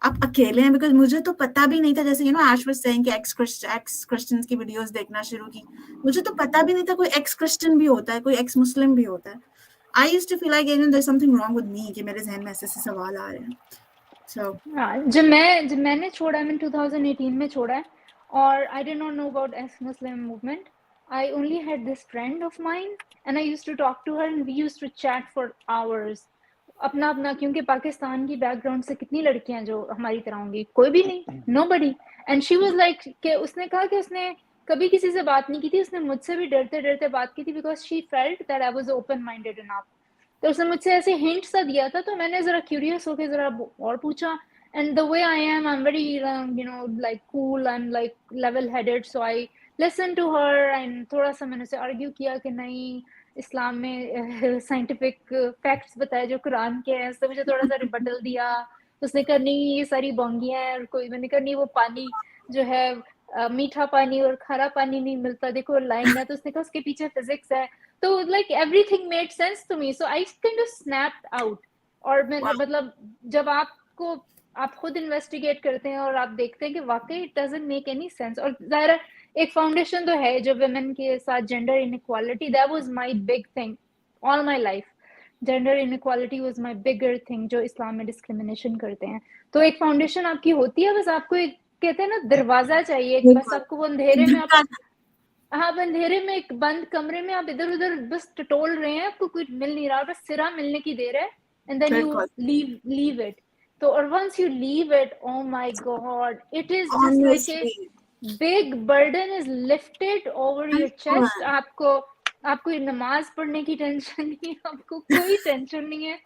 آپ اکیلے ہیں؟ بیکاز مجھے تو پتا بھی نہیں تھا, جیسے Ash was saying کہ ایکس کرسچنس کی ویڈیوز دیکھنا شروع کی, مجھے تو پتا بھی نہیں تھا کوئی ایکس کرسچن بھی ہوتا ہے, کوئی ایکس مسلم بھی ہوتا ہے. I used to feel like there's something wrong with me کہ میرے ذہن میں ایسے سوال آ رہے ہیں. جب میں نے چھوڑا, میں 2018 میں چھوڑا ہے, اور I did not know about ex-Muslim movement. I only had this friend of mine and I used to talk to her and we used to chat for hours. اپنا کیونکہ پاکستان کی بیک گراؤنڈ سے کتنی لڑکیاں جو ہماری طرح ہوں گی, کوئی بھی نہیں, nobody. And she was like کہ اس نے کہا کہ اس نے کبھی کسی سے بات نہیں کی تھی, اس نے مجھ سے بھی ڈرتے بات کی تھی because she felt that I was open minded enough. تو اس نے مجھ سے ایسے ہنٹ سا دیا تھا, تو میں نے ذرا کیوریس ہو کے ذرا اور پوچھا, and the way I am, I'm very like cool, I'm like level headed, so I listen to her and تھوڑا سا میں نے اسے آرگیو کیا کہ نہیں اسلام میں سائنٹیفک فیکٹس بتائے جو قرآن کے ہیں, اس نے مجھے تھوڑا سا ریبٹل دیا. اس نے کہا نہیں یہ ساری بونگیاں ہیں, اور کوئی, میں نے کہا نہیں وہ پانی جو ہے میٹھا پانی اور کھارا پانی نہیں ملتا, دیکھو لائن ہے, تو اس نے کہا اس کے پیچھے فزکس ہے. تو like everything made sense to me, so I kind of snapped out. اور مطلب جب آپ خود انویسٹیگیٹ کرتے ہیں اور آپ دیکھتے ہیں کہ واقعی it doesn't make any sense. اور ظاہر ایک فاؤنڈیشن تو ہے جو ویمن کے ساتھ gender inequality, that was my big thing all my life. Gender inequality was my bigger thing جو اسلام میں ڈسکریمنیشن کرتے ہیں. تو ایک فاؤنڈیشن آپ کی ہوتی ہے, بس آپ کو ایک کہتے ہیں نا دروازہ چاہیے, بس آپ کو وہ اندھیرے میں آپ اندھیرے میں ایک بند کمرے میں آپ ادھر ادھر بس ٹٹول رہے ہیں, آپ کو کچھ مل نہیں رہا, بس سرا ملنے کی دیر ہے, and then you leave it. تو اور once you leave it, oh my god, it is just like a big burden is lifted over your chest. آپ کو نماز پڑھنے کی ٹینشن نہیں, آپ کو کوئی ٹینشن نہیں ہے.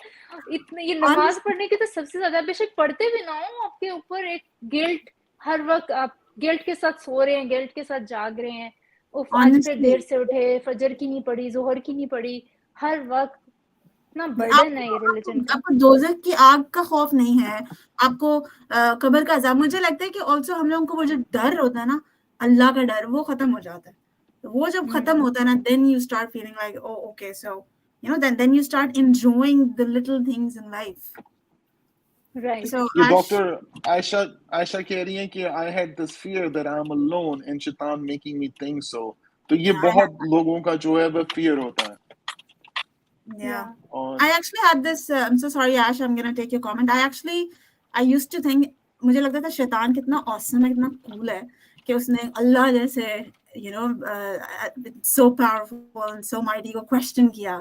اتنے یہ نماز پڑھنے کی تو سب سے زیادہ, بے شک پڑھتے بھی نہ ہوں, آپ کے اوپر ایک گلٹ, ہر وقت آپ گلٹ کے ساتھ سو رہے ہیں, گلٹ کے ساتھ جاگ رہے ہیں, آج پھر دیر سے اٹھے, فجر کی نہیں پڑھی, ظہر کی نہیں پڑھی, ہر وقت اتنا برڈن ہے یہ ریلیجن کا. آپ کو دوزخ کی آگ کا خوف نہیں ہے, آپ کو قبر کا عذاب. مجھے لگتا ہے کہ آلسو ہم لوگوں کو وہ جو ڈر ہوتا ہے نا, اللہ کا ڈر, وہ ختم ہو جاتا ہے. وہ جب ختم ہوتا ہے نا, then you start feeling like oh okay, so then you start enjoying the little things in life. Right. So یہ ڈاکٹر عائشہ کہہ رہی ہیں کہ I had this fear that I'm alone and shaitan making me think so. تو یہ بہت لوگوں کا جو ہے وہ fear ہوتا ہے. Yeah. I actually had this I'm so sorry Ash, I'm going to take your comment. I used to think, مجھے لگتا تھا شیطان کتنا awesome ہے, کتنا cool ہے کہ اس نے اللہ جیسے so powerful and so mighty کو question کیا.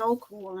so cool.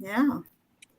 Yeah.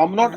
I'm not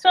So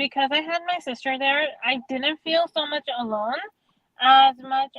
because I had my sister there, I didn't feel so much alone as much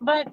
But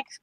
ex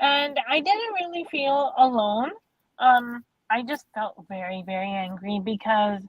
and I didn't really feel alone. I just felt very very angry because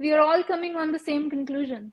We are all coming on the same conclusion.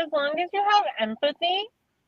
as long as you have empathy,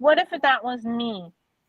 what if that was me.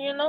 you know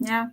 Yeah.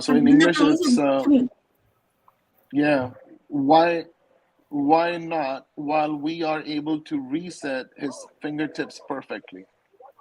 So in English it's yeah, why not while we are able to reset his fingertips perfectly.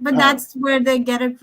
But that's where they get it.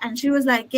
And she was like,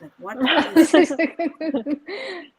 Like what?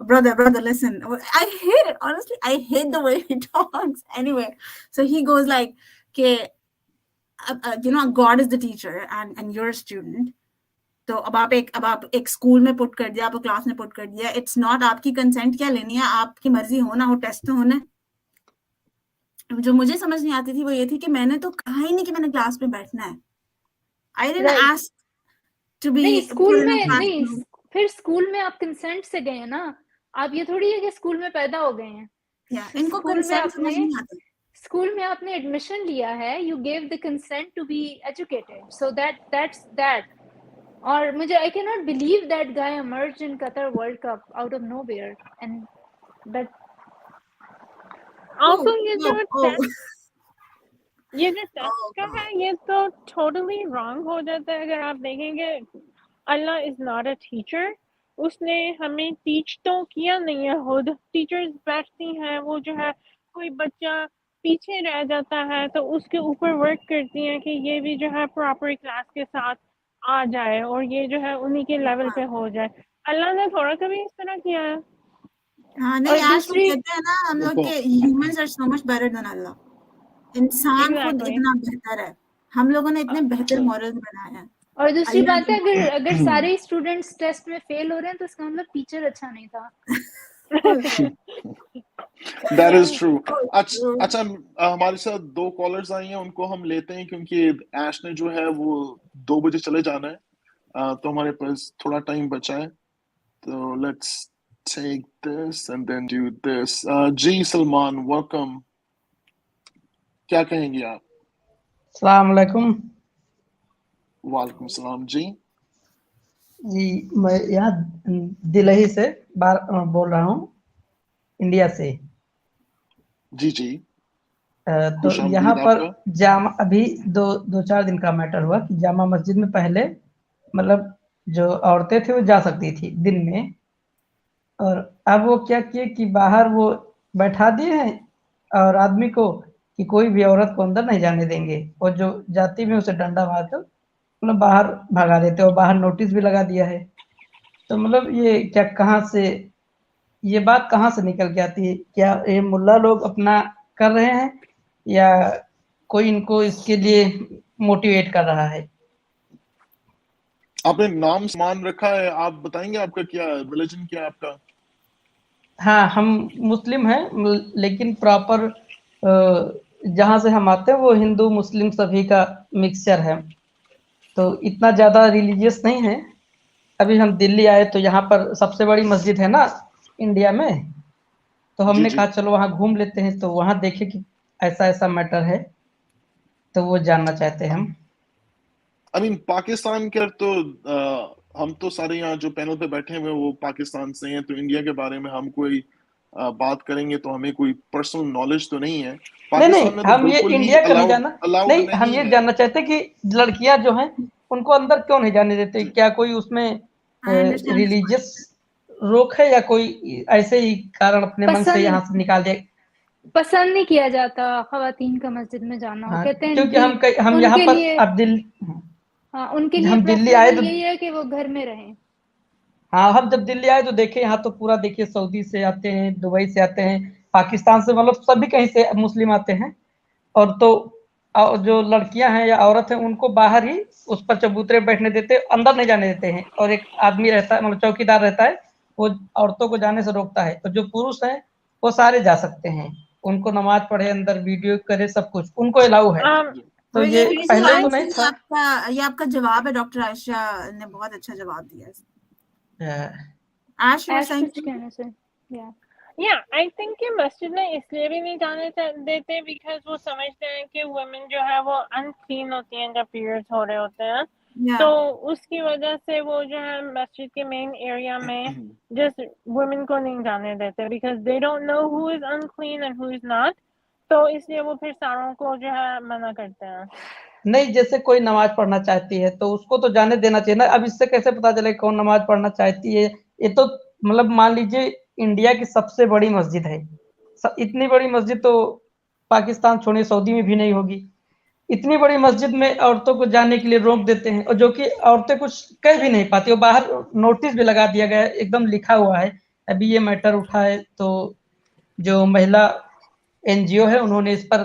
brother listen, I hate it honestly. I hate the way he talks. Anyway, so he goes like کہ God is the teacher and you're a student. تو اب آپ ایک school میں پٹ کر دیا, آپ class میں پٹ کر دیا, اٹس ناٹ آپ کی کنسنٹ کیا لینی ہے, آپ کی مرضی ہونا ہو, ٹیسٹ تو ہونا ہے. جو مجھے سمجھ نہیں آتی تھی وہ یہ تھی کہ میں نے تو کہا ہی نہیں کہ میں نے کلاس میں بیٹھنا ہے. I didn't ask to be school میں نہیں, پھر اسکول میں آپ کنسنٹ سے گئے ہیں نا, آپ یہ تھوڑی ہے کہ اسکول میں پیدا ہو گئے ہیں. ان کو کنسنٹ سمجھ نہیں آتا. اسکول میں آپ نے ایڈمیشن لیا ہے, you give the consent to be educated, so that's that. اور مجھے I cannot believe that guy emerged in Qatar World Cup out of nowhere and that also یہ جو ٹیسٹ کا ہے یہ تو ٹوٹلی رانگ ہو جاتا ہے. اگر آپ دیکھیں گے اللہ از ناٹ اے ٹیچر, اس نے ہمیں ٹیچ تو کیا نہیں ہے, خود ٹیچرز بیٹھتی ہیں, وہ جو ہے کوئی بچہ پیچھے رہ جاتا ہے تو اس کے اوپر ورک کرتی ہیں کہ یہ بھی جو ہے پراپر کلاس کے ساتھ آ جائے اور یہ جو ہے انہی کے لیول پہ ہو جائے. اللہ نے تھوڑا کبھی اس طرح کیا ہے. ہاں نہیں, آج وہ کہتے ہیں نا ہم لوگ کے humans are so much better than Allah. انسان خود اتنا بہتر ہے, ہم لوگوں نے اتنے بہتر مورل بنائے ہیں. اور دوسری بات ہے اگر سارے اسٹوڈینٹس ٹیسٹ میں فیل ہو رہے ہیں تو اس کا مطلب ٹیچر اچھا نہیں تھا. That is true. اچھا ہمارے ساتھ 2 کالرز آئی ہیں, ان کو ہم لیتے ہیں کیونکہ ایش نے جو ہے وہ 2 بجے چلے جانا ہے, تو ہمارے پاس تھوڑا ٹائم بچا ہے, تو let's take this and then do this. جی سلمان, welcome. کیا کہیں گے آپ؟ السلام علیکم. وعلیکم السلام. جی میں یہاں دلہی سے بول رہا ہوں, انڈیا سے. جی تو یہاں پر جامع ابھی 2-4 دن کا میٹر ہوا کہ جامع مسجد میں پہلے مطلب جو عورتیں تھیں وہ جا سکتی تھی دن میں, اور اب وہ کیا کیے کہ باہر وہ بیٹھا دیے ہیں اور آدمی کو کہ کوئی بھی عورت کو اندر نہیں جانے دیں گے, اور جو جاتی بھی اسے ڈنڈا مارتے مطلب باہر بھگا دیتے, اور باہر نوٹس بھی لگا دیا ہے. تو مطلب یہ کیا کہاں سے یہ بات کہاں سے نکل کے آتی ہے؟ کیا یہ ملا لوگ اپنا کر رہے ہیں یا کوئی ان کو اس کے لیے موٹیویٹ کر رہا ہے؟ آپ نے نام سمان رکھا ہے, آپ بتائیں گے آپ کا کیا ریلیجن کیا ہے آپ کا؟ ہاں ہم مسلم ہیں, لیکن پراپر جہاں سے ہم آتے ہیں وہ ہندو مسلم سبھی کا مکسچر ہے, تو اتنا زیادہ ریلیجیس نہیں ہے. ابھی ہم دلی آئے تو یہاں پر سب سے بڑی مسجد ہے نا انڈیا میں, تو ہم نے کہا چلو وہاں گھوم لیتے ہیں, تو وہاں دیکھے کہ ایسا میٹر ہے, تو وہ جاننا چاہتے ہیں ہم. پاکستان کے تو ہم تو سارے یہاں جو پینل پہ بیٹھے ہوئے وہ پاکستان سے ہیں, تو انڈیا کے بارے میں ہم کوئی بات کریں گے تو ہمیں کوئی پرسنل نالج تو نہیں ہے. نہیں ہم یہ انڈیا کا نہیں جاننا, نہیں ہم یہ جاننا چاہتے کہ لڑکیاں جو ہیں ان کو اندر کیوں نہیں جانے دیتے, کیا کوئی اس میں ریلیجیس روک ہے یا کوئی ایسے ہی کارن اپنے من سے یہاں سے نکال دے؟ پسند نہیں کیا جاتا خواتین کا مسجد میں جانا, کہتے ہیں کیونکہ ہم یہاں پر اب ان کے لیے پریفریبل یہی ہے کہ وہ گھر میں رہیں. ہاں ہم جب دلی آئے تو دیکھے یہاں تو پورا دیکھیے سعودی سے آتے ہیں, دبئی سے آتے ہیں, پاکستان سے, مطلب سبھی کہیں سے مسلم آتے ہیں, اور تو جو لڑکیاں ہیں یا عورت ہیں ان کو باہر ہی اس پر چبوترے بیٹھنے دیتے, اندر نہیں جانے دیتے ہیں, اور ایک آدمی رہتا ہے مطلب چوکیدار رہتا ہے, وہ عورتوں کو جانے سے روکتا ہے, اور جو پروش ہیں وہ سارے جا سکتے ہیں, ان کو نماز پڑھے, اندر ویڈیو کرے, سب کچھ ان کو الاؤ ہے. تو یہ پہلے تو نہیں تھا. یہ آپ کا جواب ہے, ڈاکٹر عائشہ نے بہت اچھا جواب دیا ہے. I think کہ مسجد میں اس لیے بھی نہیں جانے دیتے بیکاز وہ سمجھتے ہیں کہ ویمن جو ہے وہ انکلین ہوتی ہیں جب پیریڈز ہو رہے ہوتے ہیں, تو اس کی وجہ سے وہ جو ہے مسجد کے مین ایریا میں جس ویمن کو نہیں جانے دیتے because they don't know who is unclean and who is not, تو اس لیے وہ پھر ساروں کو جو ہے منع کرتے ہیں. نہیں جیسے کوئی نماز پڑھنا چاہتی ہے تو اس کو تو جانے دینا چاہیے نا. اب اس سے کیسے پتا چلے کون نماز پڑھنا چاہتی ہے؟ یہ تو مطلب مان لیجیے انڈیا کی سب سے بڑی مسجد ہے, اتنی بڑی مسجد تو پاکستان چھوڑے سعودی میں بھی نہیں ہوگی. اتنی بڑی مسجد میں عورتوں کو جانے کے لیے روک دیتے ہیں, اور جو کہ عورتیں کچھ کہہ بھی نہیں پاتی, اور باہر نوٹس بھی لگا دیا گیا ہے, ایک دم لکھا ہوا ہے. ابھی یہ میٹر اٹھا ہے تو جو مہیلا NGO ہے انہوں نے اس پر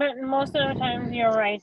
but most of the times you're right,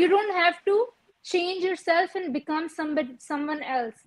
you don't have to change yourself and become someone else।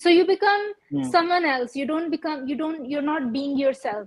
so you become someone else, you're not being yourself।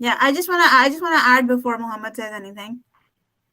I just wanna add before Mohammed says anything।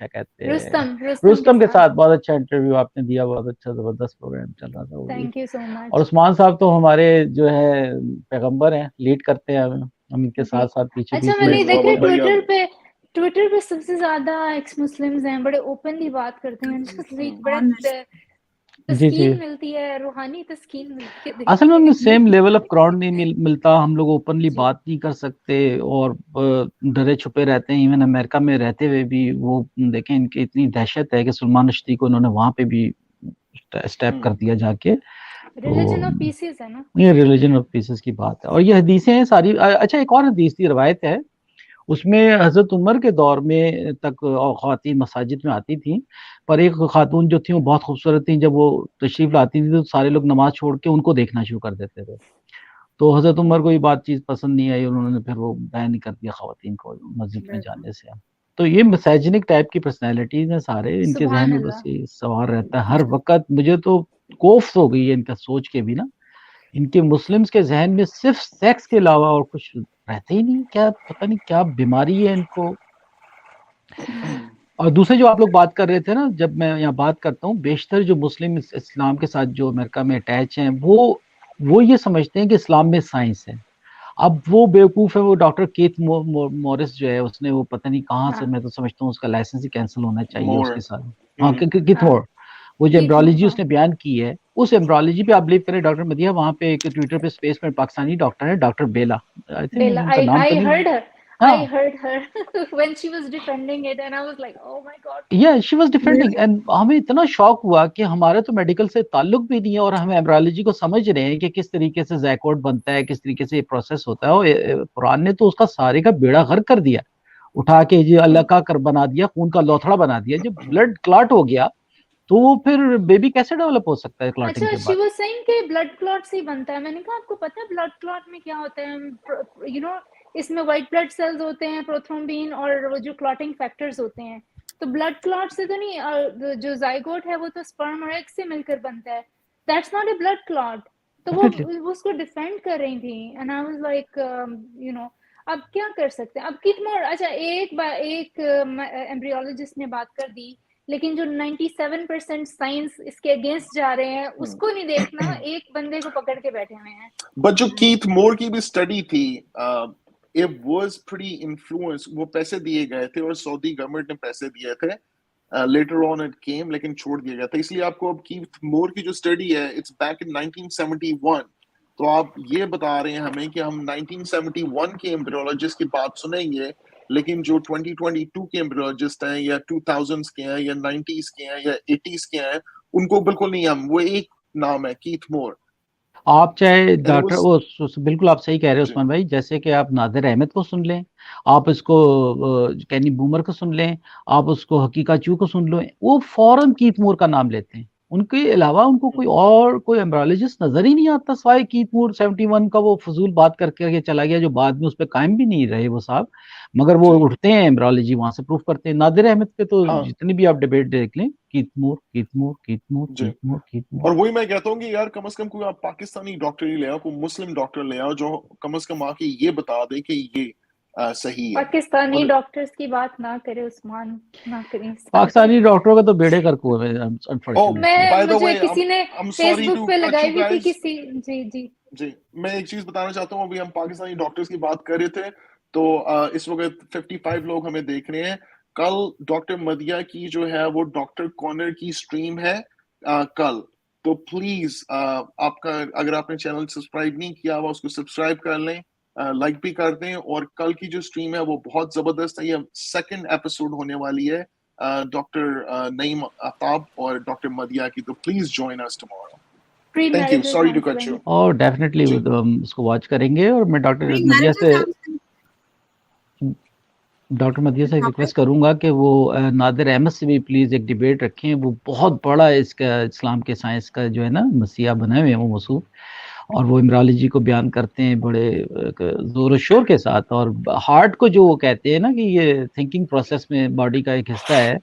کیا کہتے ہیں رستم کے ساتھ بہت اچھا interview آپ نے دیا, بہت اچھا زبردست پروگرام چل رہا تھا وہ بھی. تھینک یو سو مچ. اور عثمان صاحب تو ہمارے جو ہے پیغمبر ہیں, لیڈ کرتے ہیں ہم ان کے ساتھ ساتھ پیچھے اچھا میں نے دیکھا ٹویٹر پہ سب سے زیادہ ایکس مسلمز ہیں, بڑے اوپنلی بات کرتے ہیں, بڑے تسکین ملتی ہے, روحانی تسکین ملتی ہے. اصل میں ہمیں سیم لیول آف کراؤڈ نہیں ملتا, ہم لوگ اوپنلی بات نہیں کر سکتے اور ڈرے چھپے رہتے ہیں. ایون امریکہ میں رہتے ہوئے بھی وہ دیکھیں ان کی اتنی دہشت ہے کہ سلمان رشدی کو انہوں نے وہاں پہ بھی اسٹیپ کر دیا جا کے. ریلیجن آف پیسز ہے نا, یہ ریلیجن آف پیسز کی بات ہے. اور یہ حدیثیں ہیں ساری. اچھا ایک اور حدیث کی روایت ہے, اس میں حضرت عمر کے دور میں تک خواتین مساجد میں آتی تھیں, پر ایک خاتون جو تھیں وہ بہت خوبصورت تھیں, جب وہ تشریف لاتی تھی تو سارے لوگ نماز چھوڑ کے ان کو دیکھنا شروع کر دیتے تھے. تو حضرت عمر کو یہ بات چیز پسند نہیں آئی, انہوں نے پھر وہ بین کر دیا خواتین کو مسجد میں جانے سے. تو یہ مساجنک ٹائپ کی پرسنالٹیز ہیں سارے, ان کے ذہن میں بس یہ سوال رہتا ہے ہر وقت. مجھے تو کوفت ہو گئی ہے ان کا سوچ کے بھی نا, ان کے مسلمز کے ذہن میں صرف سیکس کے علاوہ اور کچھ رہتے ہی نہیں. کیا پتہ نہیں کیا بیماری ہے ان کو. اور دوسرے جو آپ لوگ بات کر رہے تھے نا, جب میں یہاں بات کرتا ہوں, بیشتر جو مسلم اسلام کے ساتھ جو امریکہ میں اٹیچ ہیں وہ یہ سمجھتے ہیں کہ اسلام میں سائنس ہے. اب وہ بیوقوف ہے, وہ ڈاکٹر کیتھ مورس جو ہے, اس نے وہ پتہ نہیں کہاں سے, میں تو سمجھتا ہوں اس کا لائسنس ہی کینسل ہونا چاہیے اس کے ساتھ. ہاں کیتھ مور, وہ جو ایمبرولوجی اس نے بیان کی ہے, اس ایمبرولوجی پہ آپ بلیو کریں ڈاکٹر مدیہ, وہاں پہ ایک ٹویٹر پہ اسپیس میں پاکستانی ڈاکٹر ہے doctor Bella, I think in کا نام تو نہیں. I heard her when she was defending it and I was like, oh my God. Yeah, she was defending and ہمیں اتنا شوق ہوا کہ ہمارا تو میڈیکل سے تعلق بھی نہیں ہے اور ہم ایمبرولوجی کو سمجھ رہے ہیں کہ کس طریقے سے زائکوٹ بنتا ہے, کس طریقے سے یہ پروسیس ہوتا ہے. اور قرآن نے تو اس کا سارے کا بیڑا غرق کر دیا, اٹھا کے جی اللہ کا کر بنا دیا, خون کا لوتھڑا بنا دیا. جب بلڈ کلاٹ ہو گیا تو پھر بیبی کیسے ڈیولپ ہو سکتا ہے کلاٹنگ کے بعد. اچھا she was saying کہ بلڈ کلاٹ سے ہی بنتا ہے. میں نے کہا آپ کو پتہ ہے بلڈ کلاٹ میں کیا ہوتا ہے, یو نو اس میں وائٹ بلڈ سیلز ہوتے ہیں, پروتھرومبین اور وہ جو کلاٹنگ فیکٹرز ہوتے ہیں. تو بلڈ کلاٹ سے تو نہیں, جو زائگوٹ ہے وہ تو سپرم اور ایگ سے مل کر بنتا ہے. That's not a blood clot. تو وہ اس کو ڈیفینڈ کر رہی تھی and I was like you know اب کیا کر سکتے ہیں. اب کتنا, اچھا ایک ایمبریولوجسٹ نے بات کر دی, لیکن جو 97% سائنس اس کے اگینسٹ جا رہے ہیں اس کو نہیں دیکھنا, ایک بندے کو پکڑ کے بیٹھے ہوئے ہیں. بٹ جو کیتھ مور کی بھی اسٹڈی تھی, it was pretty influenced, وہ پیسے دیے گئے تھے اور سعودی گورنمنٹ نے پیسے دیے تھے, later on it came لیکن چھوڑ دیا گیا تھا. اس لیے آپ کو اب کیتھ مور کی جو اسٹڈی ہے it's back in 1971. تو آپ یہ بتا رہے ہیں ہمیں کہ ہم 1971 کے ایمبریولوجسٹ کی بات سنیں گے, لیکن جو 2022 کے ایمبریولوجسٹ ہیں یا 2000s کے ہیں یا 90s کے ہیں یا 80s کے ہیں, ان کو بالکل نہیں. ہم وہ ایک نام ہے کیتھ مور. آپ چاہے ڈاکٹر, بالکل آپ صحیح کہہ رہے ہیں عثمان بھائی, جیسے کہ آپ نادر احمد کو سن لیں, آپ اس کو کینی بومر کو سن لیں, آپ اس کو حقیقہ چو کو سن لیں, وہ فوراً کیتھ مور کا نام لیتے ہیں. ان کے علاوہ ان کو کوئی اور کوئی ایمبرولوجسٹ نظر ہی نہیں آتا سوائے کیتھ مور 71 کا وہ فضول بات کر کے چلا گیا, جو بعد میں اس پہ قائم بھی نہیں رہے وہ صاحب, مگر وہ اٹھتے ہیں ایمبرولوجی وہاں سے پروف کرتے ہیں. نادر احمد پہ تو جتنی بھی آپ ڈیبیٹ دیکھ لیں, کیتھ مور کیتھ مور کیتھ مور کیتھ مور کیتھ مور. اور وہی میں کہتا ہوں کہ یار کم از کم کوئی آپ پاکستانی ڈاکٹر ہی لے آؤ, کوئی مسلم ڈاکٹر لے آؤ جو کم از کم آ کے یہ بتا دے کہ یہ صحیح ہے. پاکستانی ڈاکٹرز کی بات نہ کرے عثمان, نہ کریں. پاکستانی ڈاکٹروں کا تو بیڑے کر کو ہے. مجھے کسی نے فیس بک پہ لگائی ہوئی تھی کسی. جی میں ایک چیز بتانا چاہتا ہوں, ابھی ہم پاکستانی ڈاکٹرز کی بات کر رہے تھے تو اس وقت 55 لوگ ہمیں دیکھ رہے ہیں. کل ڈاکٹر مدیہ کی جو ہے وہ ڈاکٹر کارنر کی سٹریم ہے کل, تو پلیز آپ کا اگر آپ نے چینل سبسکرائب نہیں کیا ہوا اس کو سبسکرائب کر لیں, لائک بھی کر دیں. اور کل کی جو سٹریم ہے وہ بہت زبردست ہے, یہ سیکنڈ ایپیسوڈ ہونے والی ہے ڈاکٹر نعیم آفتاب اور ڈاکٹر مدیہ کی, تو please join us tomorrow. Thank you, sorry to cut you. اور ڈیفینیٹلی اس کو واچ کریں گے. اور میں ڈاکٹر مدیہ سے ریکویسٹ کروں گا کہ وہ نادر احمد سے بھی پلیز ایک ڈیبیٹ رکھیں. وہ بہت بڑا اس کا اسلام کے سائنس کا جو ہے نا مسیحا بنے ہوئے ہیں وہ موصوف, اور وہ ایمبرولوجی کو بیان کرتے ہیں بڑے زور و شور کے ساتھ. اور ہارٹ کو جو وہ کہتے ہیں نا کہ یہ تھنکنگ پروسیس میں باڈی کا ایک حصہ ہے,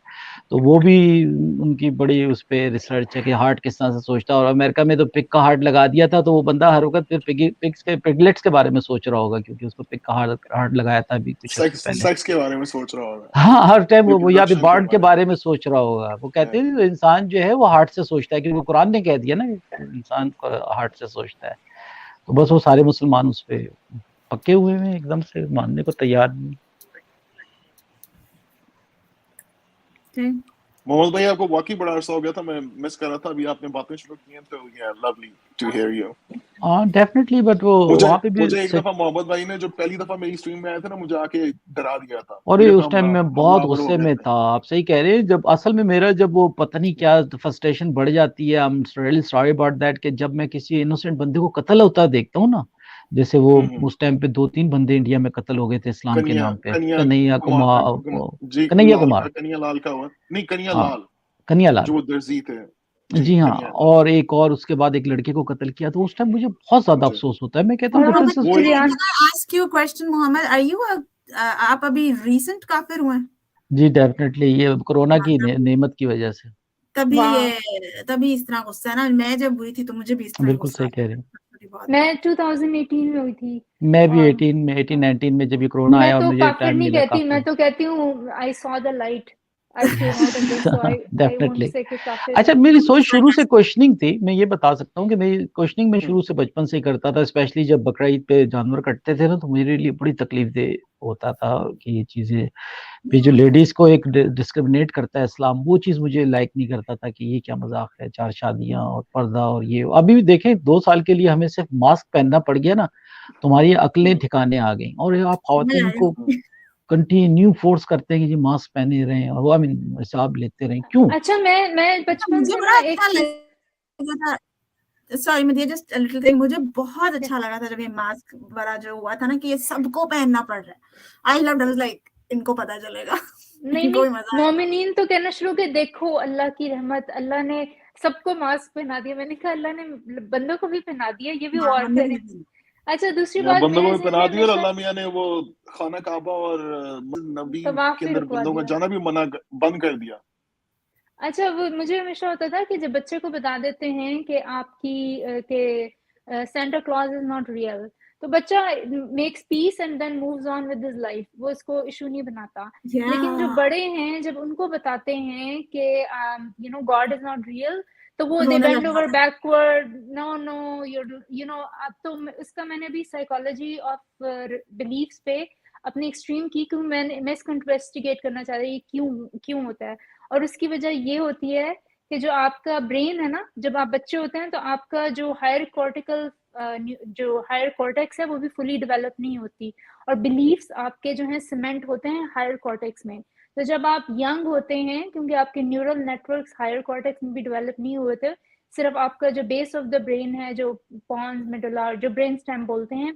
تو وہ بھی ان کی بڑی اس پہ ریسرچ ہے کہ ہارٹ کس طرح سے سوچتا ہے. اور امریکہ میں تو پگ کا ہارٹ لگا دیا تھا تو وہ بندہ ہر وقت پھر پگلیٹس کے بارے میں سوچ رہا ہوگا کیونکہ اس کو پگ کا ہارٹ لگایا تھا ابھی کچھ عرصے پہلے. سیکس کے بارے میں سوچ رہا ہوگا. ہاں ہر ٹائم وہ یا پھر بارڈ کے بارے میں سوچ رہا ہوگا. وہ کہتے ہیں انسان جو ہے وہ ہارٹ سے سوچتا ہے کیونکہ قرآن نے کہہ دیا نا انسان کو ہارٹ سے سوچتا ہے. تو بس وہ سارے مسلمان اس پہ پکے ہوئے ہیں ایک دم سے ماننے کو تیار نہیں. محمد بھائی آپ کو واقعی بڑا عرصہ ہو گیا تھا, میں مس کر رہا تھا, ابھی آپ نے باتیں شروع کی ہیں تو لولی ٹو ہیئر یو. ہاں ڈیفینیٹلی. بٹ وہ وہاں پہ بھی مجھے ایک دفعہ محمد بھائی نے جو پہلی دفعہ میری اسٹریم میں آئے تھے نا, مجھے آ کے ڈرا دیا تھا. اور اس ٹائم میں بہت غصے میں تھا. آپ صحیح کہہ رہے ہیں. جب اصل میں میرا جب وہ پتہ نہیں کیا فرسٹریشن بڑھ جاتی ہے, I'm really sorry about that, کہ جب میں کسی انوسینٹ بندے کو قتل ہوتا دیکھتا ہوں نا, جیسے وہ اس ٹائم پہ 2-3 بندے انڈیا میں قتل ہو گئے تھے اسلام کے نام پہ. کنہیا کمار, کنہیا لال جو درزی تھے. جی ہاں. اور ایک اور اس کے بعد ایک لڑکے کو قتل کیا. تو اس ٹائم مجھے بہت زیادہ افسوس ہوتا ہے. میں کہتا ہوں ask you a question Muhammad, are you آپ ابھی ریسنٹ کافر ہوئے؟ جی ڈیفینیٹلی. یہ کورونا کی نعمت کی وجہ سے تبھی اس طرح غصہ ہے نا. میں جب ہوئی تھی تو مجھے بھی اس طرح بالکل صحیح کہہ رہی ہیں. میں 2018 میں ہوئی تھی. میں بھی 18-19 میں جب یہ کورونا آیا اور مجھے ٹائم ملا. میں تو کافر نہیں کہتی, میں تو کہتی ہوں I saw the light. Definitely. اچھا میری سوچ شروع سے کوشچننگ تھی. میں یہ بتا سکتا ہوں کہ میری کوشچننگ میں شروع سے بچپن سے ہی کرتا تھا, اسپیشلی جب بقرعید پہ جانور کٹتے تھے نا تو میرے لیے بڑی تکلیف دہ ہوتا تھا کہ یہ چیزیں بھی جو لیڈیز کو ایک ڈسکرمنیٹ کرتا ہے اسلام, وہ چیز مجھے لائک نہیں کرتا تھا کہ یہ کیا مذاق ہے, 4 شادیاں اور پردہ اور یہ. ابھی بھی دیکھیں 2 سال کے لیے ہمیں صرف ماسک پہننا پڑ گیا نا, تمہاری عقلیں ٹھکانے آ گئیں. اور آپ خواتین کو کنٹینیو فورس کرتے ہیں کہ جی ماسک پہنے رہیں اور وہ حساب لیتے رہیں. کیوں؟ اچھا میں بچپن سے نا مجھے بہت اچھا لگا تھا جب یہ ماسک والا جو ہوا تھا نا کہ یہ سب کو پہننا پڑ رہا ہے. I loved it. I was like ان کو پتا چلے گا. نہیں مومنین تو کہنا شروع کہ دیکھو اللہ کی رحمت, اللہ نے سب کو ماسک پہنا دیا. میں نے کہا اللہ نے بندوں کو بھی پہنا دیا, یہ بھی وار کریں. اچھا دوسری بات بندوں کو پہنا دیا اور اللہ میاں نے وہ خانہ کعبہ اور نبی کے اندر بندوں کا جانا بھی منع بند کر دیا. اچھا وہ مجھے ہمیشہ ہوتا تھا کہ جب بچے کو بتا دیتے ہیں کہ آپ کی کہ Santa Claus is not real, تو بچہ makes peace and then moves on with his life, وہ اس کو ایشو نہیں بناتا. لیکن جو بڑے ہیں جب ان کو بتاتے ہیں کہ you know God is not real, تو وہ they bend over backward, no you know. اب تو اس کا میں نے بھی سائیکالوجی آف بلیفس پہ اپنی ایکسٹریم کی, کیوں میں اس کو انویسٹیگیٹ کرنا چاہ رہی کیوں ہوتا ہے. اور اس کی وجہ یہ ہوتی ہے کہ جو آپ کا برین ہے نا, جب آپ بچے ہوتے ہیں تو آپ کا جو ہائر کورٹیکس ہے وہ بھی فلی ڈیولپ نہیں ہوتی, اور بلیفس آپ کے جو ہیں سیمنٹ ہوتے ہیں ہائر کورٹیکس میں. تو جب آپ ینگ ہوتے ہیں, کیونکہ آپ کے نیورل نیٹورکس ہائر کورٹیکس میں بھی ڈیولپ نہیں ہوئے تھے, صرف آپ کا جو بیس آف دا برین ہے, جو پونز میڈولا, جو برین اسٹیم بولتے ہیں,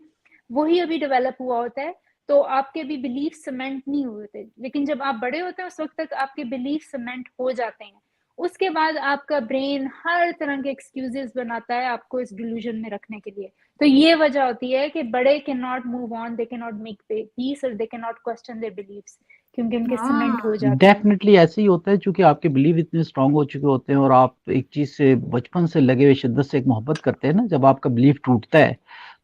وہی ابھی ڈیولپ ہوا ہوتا ہے. تو آپ کے بھی بلیف سیمنٹ نہیں ہوئے تھے. لیکن جب آپ بڑے ہوتے ہیں اس وقت تک آپ کے بلیف سیمنٹ ہو جاتے ہیں. اس کے بعد آپ کا برین ہر طرح کے ایکسکیوزز بناتا ہے آپ کو اس ڈیلوژن میں رکھنے کے لیے. تو یہ وجہ ہوتی ہے کہ بڑے can not move on, they can not make peace, اور they can not question their beliefs, کیونکہ ان کے سیمنٹ ہو جاتے ہیں. ڈیفینیٹلی ایسے ہی ہوتا ہے, چونکہ آپ کے بلیف اتنے اسٹرانگ ہو چکے ہوتے ہیں اور آپ ایک چیز سے بچپن سے لگے ہوئے شدت سے ایک محبت کرتے ہیں نا. جب آپ کا بلیف ٹوٹتا ہے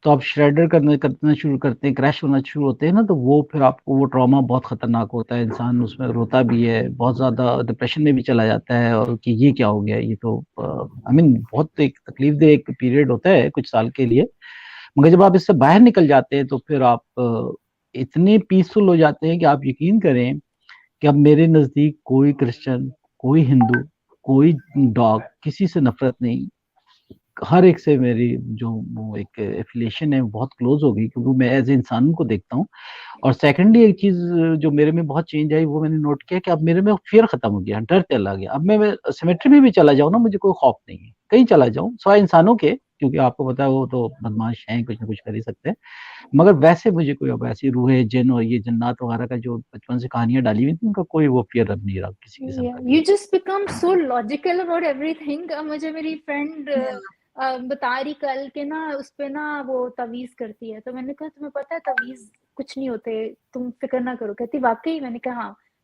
تو آپ شریڈر کرنا شروع کرتے ہیں, کریش ہونا شروع ہوتے ہیں نا, تو وہ پھر آپ کو وہ ٹراما بہت خطرناک ہوتا ہے. انسان اس میں روتا بھی ہے, بہت زیادہ ڈپریشن میں بھی چلا جاتا ہے, اور کہ یہ کیا ہو گیا. یہ تو بہت ایک تکلیف دہ ایک پیریڈ ہوتا ہے کچھ سال کے لیے, مگر جب آپ اس سے باہر نکل جاتے ہیں تو پھر آپ اتنے پیسفل ہو جاتے ہیں کہ آپ یقین کریں کہ اب میرے نزدیک کوئی کرسچن, کوئی ہندو, کوئی ڈاگ, کسی سے نفرت نہیں. ہر ایک سے میری جو ایک ایفیلیشن ہے بہت کلوز ہو گئی, کیونکہ میں ایز اے انسان کو دیکھتا ہوں. اور سیکنڈلی ایک چیز جو میرے میں بہت چینج آئی وہ میں نے نوٹ کیا کہ اب میرے میں فیئر ختم ہو گیا, ڈر چلا گیا. اب میں سیمیٹری میں بھی چلا جاؤں نا, مجھے کوئی خوف نہیں ہے, کہیں چلا جاؤں سوائے انسانوں کے, کیونکہ آپ کو پتا ہے وہ تو بدماش ہیں, کچھ نہ کچھ کر ہی سکتے ہیں. مگر ویسے مجھے کوئی اب ایسی روحیں, جن اور یہ جنات وغیرہ کا جو بچپن سے کہانیاں ڈالی ہوئی تھیں, ان کا کوئی وہ فیئر اب نہیں رہا کسی قسم کا. You just become so logical about everything. مجھے میری فرینڈ بتا رہی کل کہ نا اس پہ نا وہ تعویذ کرتی ہے, تو میں نے کہا تمہیں پتا ہے تعویذ کچھ نہیں ہوتے, تم فکر نہ کرو. کہتی واقعی؟ میں نے کہا ہاں.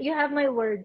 you have my word,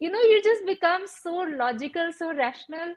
you know, you just become so logical, so rational,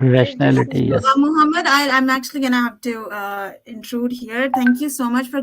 Rationality, yes. Muhammad, I'm actually gonna have to intrude here. Thank you so much for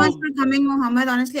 much for coming, Mohammed. Honestly,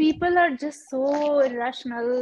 people are just so irrational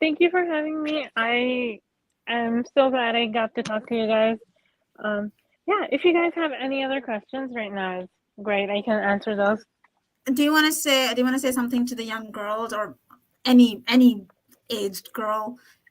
Thank you for having me. I am so glad I got to talk to you guys. Yeah, if you guys have any other questions right now, it's great. I can answer those. Do you want to say something to the young girls or any aged girl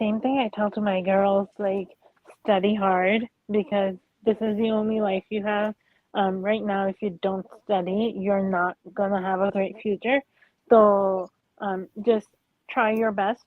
Same thing I tell to my girls, like study hard because this is the only life you have. Right now, if you don't study, you're not gonna have a great future. So just try your best.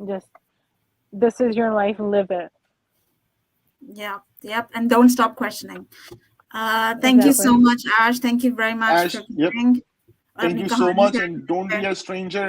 just this is your life, live it. Yep, and don't stop questioning. Thank you so much, Ash. Thank you very much for coming. Thank you so much, and don't be a stranger.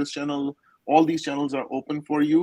this channel, all these channels are open for you.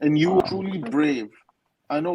And you are truly brave. I know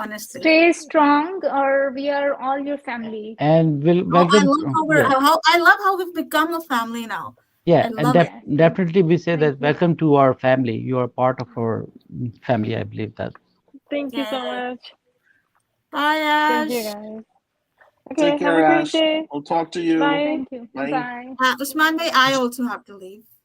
Honestly. Stay strong, or we are all your family. And we'll welcome. I love how we've become a family now. Yeah, and definitely we say that welcome to our family. You are part of our family. I believe that. Thank you so much. Bye, Ash. Thank you, guys. Okay, Take care, Ash. I'll talk to you. Bye. Thank you. Bye. Usman bhai, I also have to leave.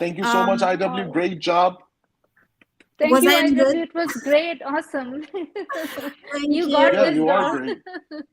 Thank you so much, IW. Great job. Thank you, IW. It was great, awesome. You got this. You are great.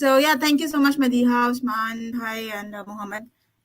So yeah, thank you so much, Madiha, Usman bhai, and Mohammed.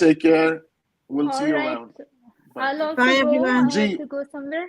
take care. We'll see you around. I'll also Bye, everyone. I have to go somewhere.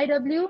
IW,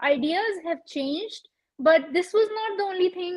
ideas have changed, but this was not the only thing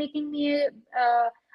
making me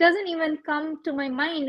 doesn't even come to my mind.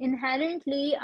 inherently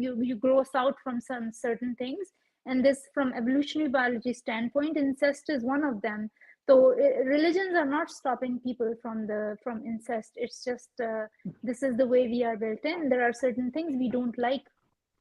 you grow out from some certain things, and this from evolutionary biology standpoint incest is one of them. So religions are not stopping people from incest. It's just this is the way we are built in. There are certain things we don't like.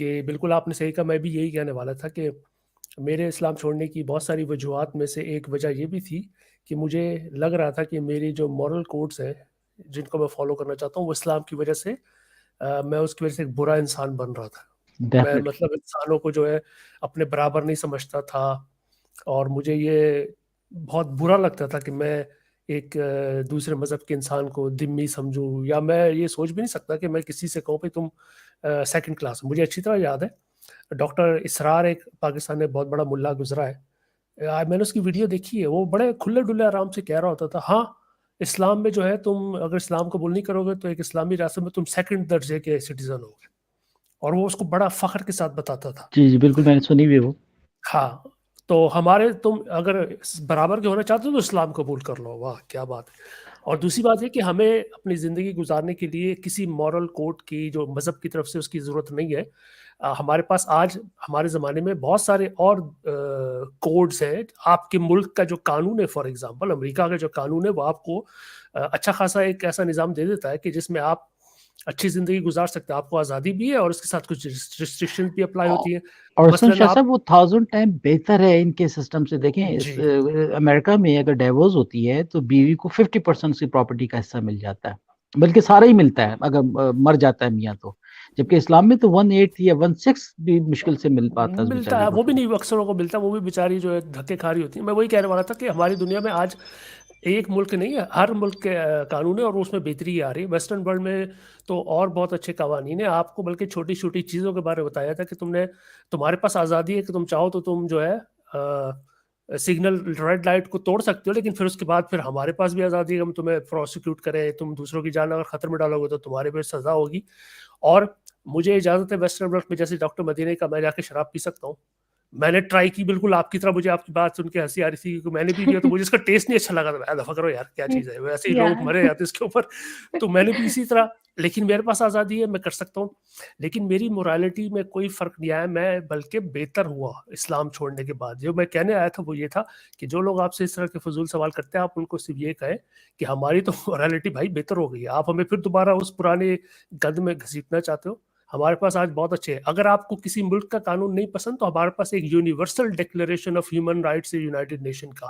کہ بالکل آپ نے صحیح کہا، میں بھی یہی کہنے والا تھا کہ میرے اسلام چھوڑنے کی بہت ساری وجوہات میں سے ایک وجہ یہ بھی تھی کہ مجھے لگ رہا تھا کہ میری جو مورل کوڈز ہیں جن کو میں فالو کرنا چاہتا ہوں وہ اسلام کی وجہ سے میں اس کی وجہ سے ایک برا انسان بن رہا تھا. میں مطلب انسانوں کو جو ہے اپنے برابر نہیں سمجھتا تھا، اور مجھے یہ بہت برا لگتا تھا کہ میں ایک دوسرے مذہب کے انسان کو ذمہ سمجھوں، یا میں یہ سوچ بھی نہیں سکتا کہ میں کسی سے کہوں کہ تم سیکنڈ کلاس. مجھے اچھی طرح یاد ہے ڈاکٹر اسرار ایک پاکستان میں بہت بڑا ملا گزرا ہے، میں نے اس کی ویڈیو دیکھی ہے، وہ بڑے کھلے ڈلے آرام سے کہہ رہا ہوتا تھا ہاں اسلام میں جو ہے تم اگر اسلام قبول نہیں کرو گے تو ایک اسلامی ریاست میں تم سیکنڈ درجے کے سٹیزن ہو گے، اور وہ اس کو بڑا فخر کے ساتھ بتاتا تھا. جی بالکل، میں نے سنی بھی وہ. ہاں تو ہمارے تم اگر برابر کے ہونا چاہتے ہو تو اسلام قبول کر لو، واہ کیا بات ہے. اور دوسری بات یہ کہ ہمیں اپنی زندگی گزارنے کے لیے کسی مورل کوڈ کی جو مذہب کی طرف سے اس کی ضرورت نہیں ہے. ہمارے پاس آج ہمارے زمانے میں بہت سارے اور کوڈز ہیں. آپ کے ملک کا جو قانون ہے، فار ایگزامپل امریکہ کا جو قانون ہے، وہ آپ کو اچھا خاصا ایک ایسا نظام دے دیتا ہے کہ جس میں آپ اچھی زندگی گزار سکتے ہیں. آپ کو آزادی بھی ہے اور اس کے ساتھ کچھ ریسٹرکشن بھی اپلائی ہوتی ہیں. اور شاہ صاحب وہ 1000 ٹائم بہتر ہے ان کے سسٹم سے. دیکھیں اس امریکہ میں اگر ڈیورس ہوتی ہے تو بیوی کو 50% کی پراپرٹی کا حصہ مل جاتا ہے، بلکہ سارا ہی ملتا ہے اگر مر جاتا ہے میاں تو. جبکہ اسلام میں تو 1/8 یا 1/6 بھی مشکل سے مل پاتا ہے. وہ بھی نہیں اکثروں کو ملتا، وہ بھی بیچاری جو ہے دھکے کھا رہی ہوتی ہے. میں وہی کہنے والا تھا کہ ہماری دنیا میں آج ایک ملک نہیں ہے، ہر ملک کے قانون ہے اور اس میں بہتری آ رہی ہے. ویسٹرن ورلڈ میں تو اور بہت اچھے قوانین ہیں. آپ کو بلکہ چھوٹی چھوٹی چیزوں کے بارے میں بتایا تھا کہ تمہارے پاس آزادی ہے کہ تم چاہو تو تم جو ہے سگنل ریڈ لائٹ کو توڑ سکتے ہو، لیکن پھر اس کے بعد پھر ہمارے پاس بھی آزادی ہے ہم تمہیں پروسیکیوٹ کریں. تم دوسروں کی جان اگر خطر میں ڈالو گے تو تمہارے پہ سزا ہوگی. اور مجھے اجازت ہے ویسٹرن ورلڈ میں جیسے ڈاکٹر مدینے کا میں جا کے شراب پی سکتا ہوں. میں نے ٹرائی کی بالکل آپ کی طرح، مجھے آپ کی بات سن کے ہنسی آ رہی تھی کیونکہ میں نے بھی لیا تو مجھے اس کا ٹیسٹ نہیں اچھا لگا تھا. دفعہ کرو یار کیا چیز ہے، ویسے ہی لوگ مرے جاتے اس کے اوپر. تو میں نے بھی اسی طرح، لیکن میرے پاس آزادی ہے، میں کر سکتا ہوں. لیکن میری مورالٹی میں کوئی فرق نہیں آیا، میں بلکہ بہتر ہوا اسلام چھوڑنے کے بعد. جو میں کہنے آیا تھا وہ یہ تھا کہ جو لوگ آپ سے اس طرح کے فضول سوال کرتے ہیں آپ ان کو صرف یہ کہیں کہ ہماری تو مورالٹی بھائی بہتر ہو گئی ہے، آپ ہمیں پھر دوبارہ اس پرانے گند میں گھسیٹنا چاہتے ہو. ہمارے پاس آج بہت اچھے ہیں. اگر آپ کو کسی ملک کا قانون نہیں پسند تو ہمارے پاس ایک universal declaration of human rights ہے یونائٹڈ نیشن کا.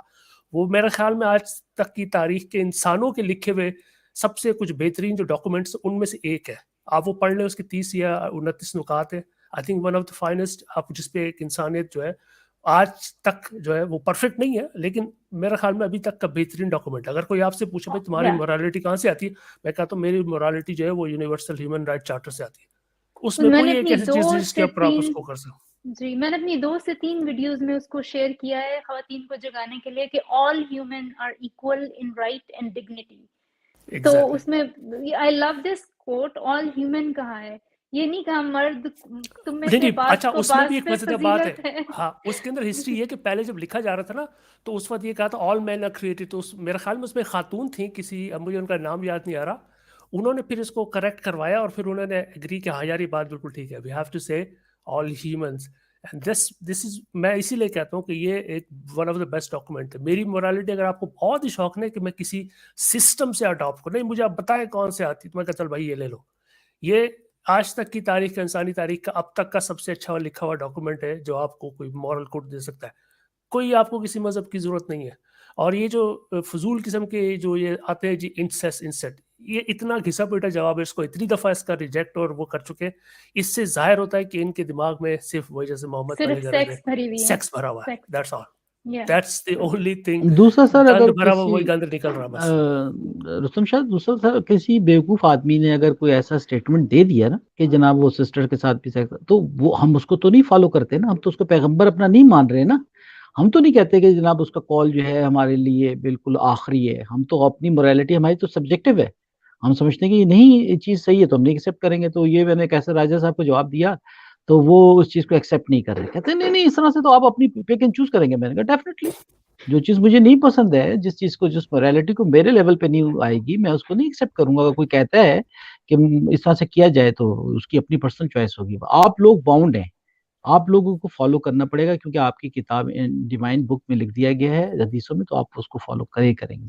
وہ میرے خیال میں آج تک کی تاریخ کے انسانوں کے لکھے ہوئے سب سے کچھ بہترین جو ڈاکومنٹس ان میں سے ایک ہے. آپ وہ پڑھ لیں، اس کے 30 یا 29 نکات ہیں. I think one of the finest, آپ جس پہ ایک انسانیت جو ہے آج تک جو ہے وہ پرفیکٹ نہیں ہے لیکن میرے خیال میں ابھی تک کا بہترین ڈاکومنٹ. اگر کوئی آپ سے پوچھے بھائی تمہاری مورالٹی کہاں سے آتی ہے، میں کہتا ہوں میری مورالٹی جو ہے وہ یونیورسل ہیومن رائٹ چارٹر سے آتی ہے. اس میں کوئی ایک ایسی چیز جس کے اوپر آپ اس کو کر سکو. جی میں نے اپنی 2 سے 3 ویڈیوز میں اس کو شیئر کیا ہے خواتین کو جگانے کے لیے کہ all human are equal in right and dignity. تو اس میں آئی لو دس کوٹ، آل ہیومن کہا ہے، یہ نہیں کہا مرد تم میں سے بعض اچھا کو اس میں بعض بھی ایک پہ مزیدار بات فضیلت ہے. ہاں اس کے اندر ہسٹری یہ کہ پہلے جب لکھا جا رہا تھا نا تو اس وقت یہ کہا تھا آل مین آر کریٹڈ. تو میرے خیال میں اس میں خاتون تھیں کسی، اب مجھے ان کا نام یاد نہیں آ رہا، انہوں نے پھر اس کو کریکٹ کروایا اور پھر انہوں نے ایگری کہ ہاں یار یہ بات بالکل ٹھیک ہے، وی ہیو ٹو سے آل ہیومنس. دس از، میں اسی لیے کہتا ہوں کہ یہ ایک one of the best document ہے. میری مورالٹی اگر آپ کو بہت ہی شوق نہیں کہ میں کسی سسٹم سے اڈاپٹ کروں، نہیں مجھے آپ بتائیں کون سے آتی تو میں کہتا چل بھائی یہ لے لو. یہ آج تک کی تاریخ کا، انسانی تاریخ کا اب تک کا سب سے اچھا لکھا ہوا ڈاکومنٹ ہے جو آپ کو کوئی مورل کوڈ دے سکتا ہے. کوئی آپ کو کسی مذہب کی ضرورت نہیں ہے. اور یہ جو فضول قسم کے جو یہ آتے ہیں جی انسیٹ، یہ اتنا گھسا پیٹا جواب ہے، اس کو اتنی دفعہ اس کا ریجیکٹ اور وہ کر چکے. اس سے ظاہر ہوتا ہے کہ ان کے دماغ میں صرف وجہ سے محمد پڑھے گا سیکس بھرا ہوا ہے. That's all. That's the only thing. دوسرا سر اگر بھرا ہوا وہی گند نکل رہا بس. رستم شاہ، دوسرا سر کسی بیوقوف آدمی نے اگر کوئی ایسا اسٹیٹمنٹ دے دیا نا کہ جناب وہ سسٹر کے ساتھ بھی سیکس، تو وہ ہم اس کو تو نہیں فالو کرتے نا، ہم تو اس کو پیغمبر اپنا نہیں مان رہے نا. ہم تو نہیں کہتے کہ جناب اس کا کال جو ہے ہمارے لیے بالکل آخری ہے. ہم تو اپنی مورالٹی ہماری تو سبجیکٹو ہے. ہم سمجھتے ہیں کہ نہیں یہ چیز صحیح ہے تو ہم نہیں ایکسیپٹ کریں گے. تو یہ میں نے کیسے راجہ صاحب کو جواب دیا تو وہ اس چیز کو ایکسیپٹ نہیں کر رہے، کہتے ہیں نہیں اس طرح سے تو آپ اپنی پک اینڈ چوز کریں گے. میں نے کہا ڈیفینیٹلی جو چیز مجھے نہیں پسند ہے، جس مورالٹی کو میرے لیول پہ نہیں آئے گی، میں اس کو نہیں ایکسیپٹ کروں گا. اگر کوئی کہتا ہے کہ اس طرح سے کیا جائے تو اس کی اپنی پرسنل چوائس ہوگی. آپ لوگ باؤنڈ ہیں، آپ لوگوں کو فالو کرنا پڑے گا کیونکہ آپ کی کتاب ڈیوائن بک میں لکھ دیا گیا ہے حدیثوں میں، تو آپ اس کو فالو کریں گے.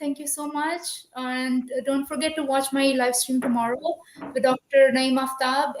Thank you so much. And don't forget to watch my live stream tomorrow with Dr. Naeem Aftab.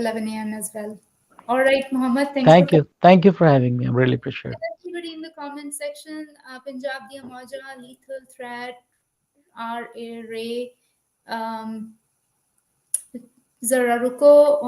11 a.m. as well. All right, Mohammed. Thank you for having me. I really appreciate it. Everybody in the comment section, Punjab Diya Mauja, Lethal Threat, R.A. Ray, Zara Ruko,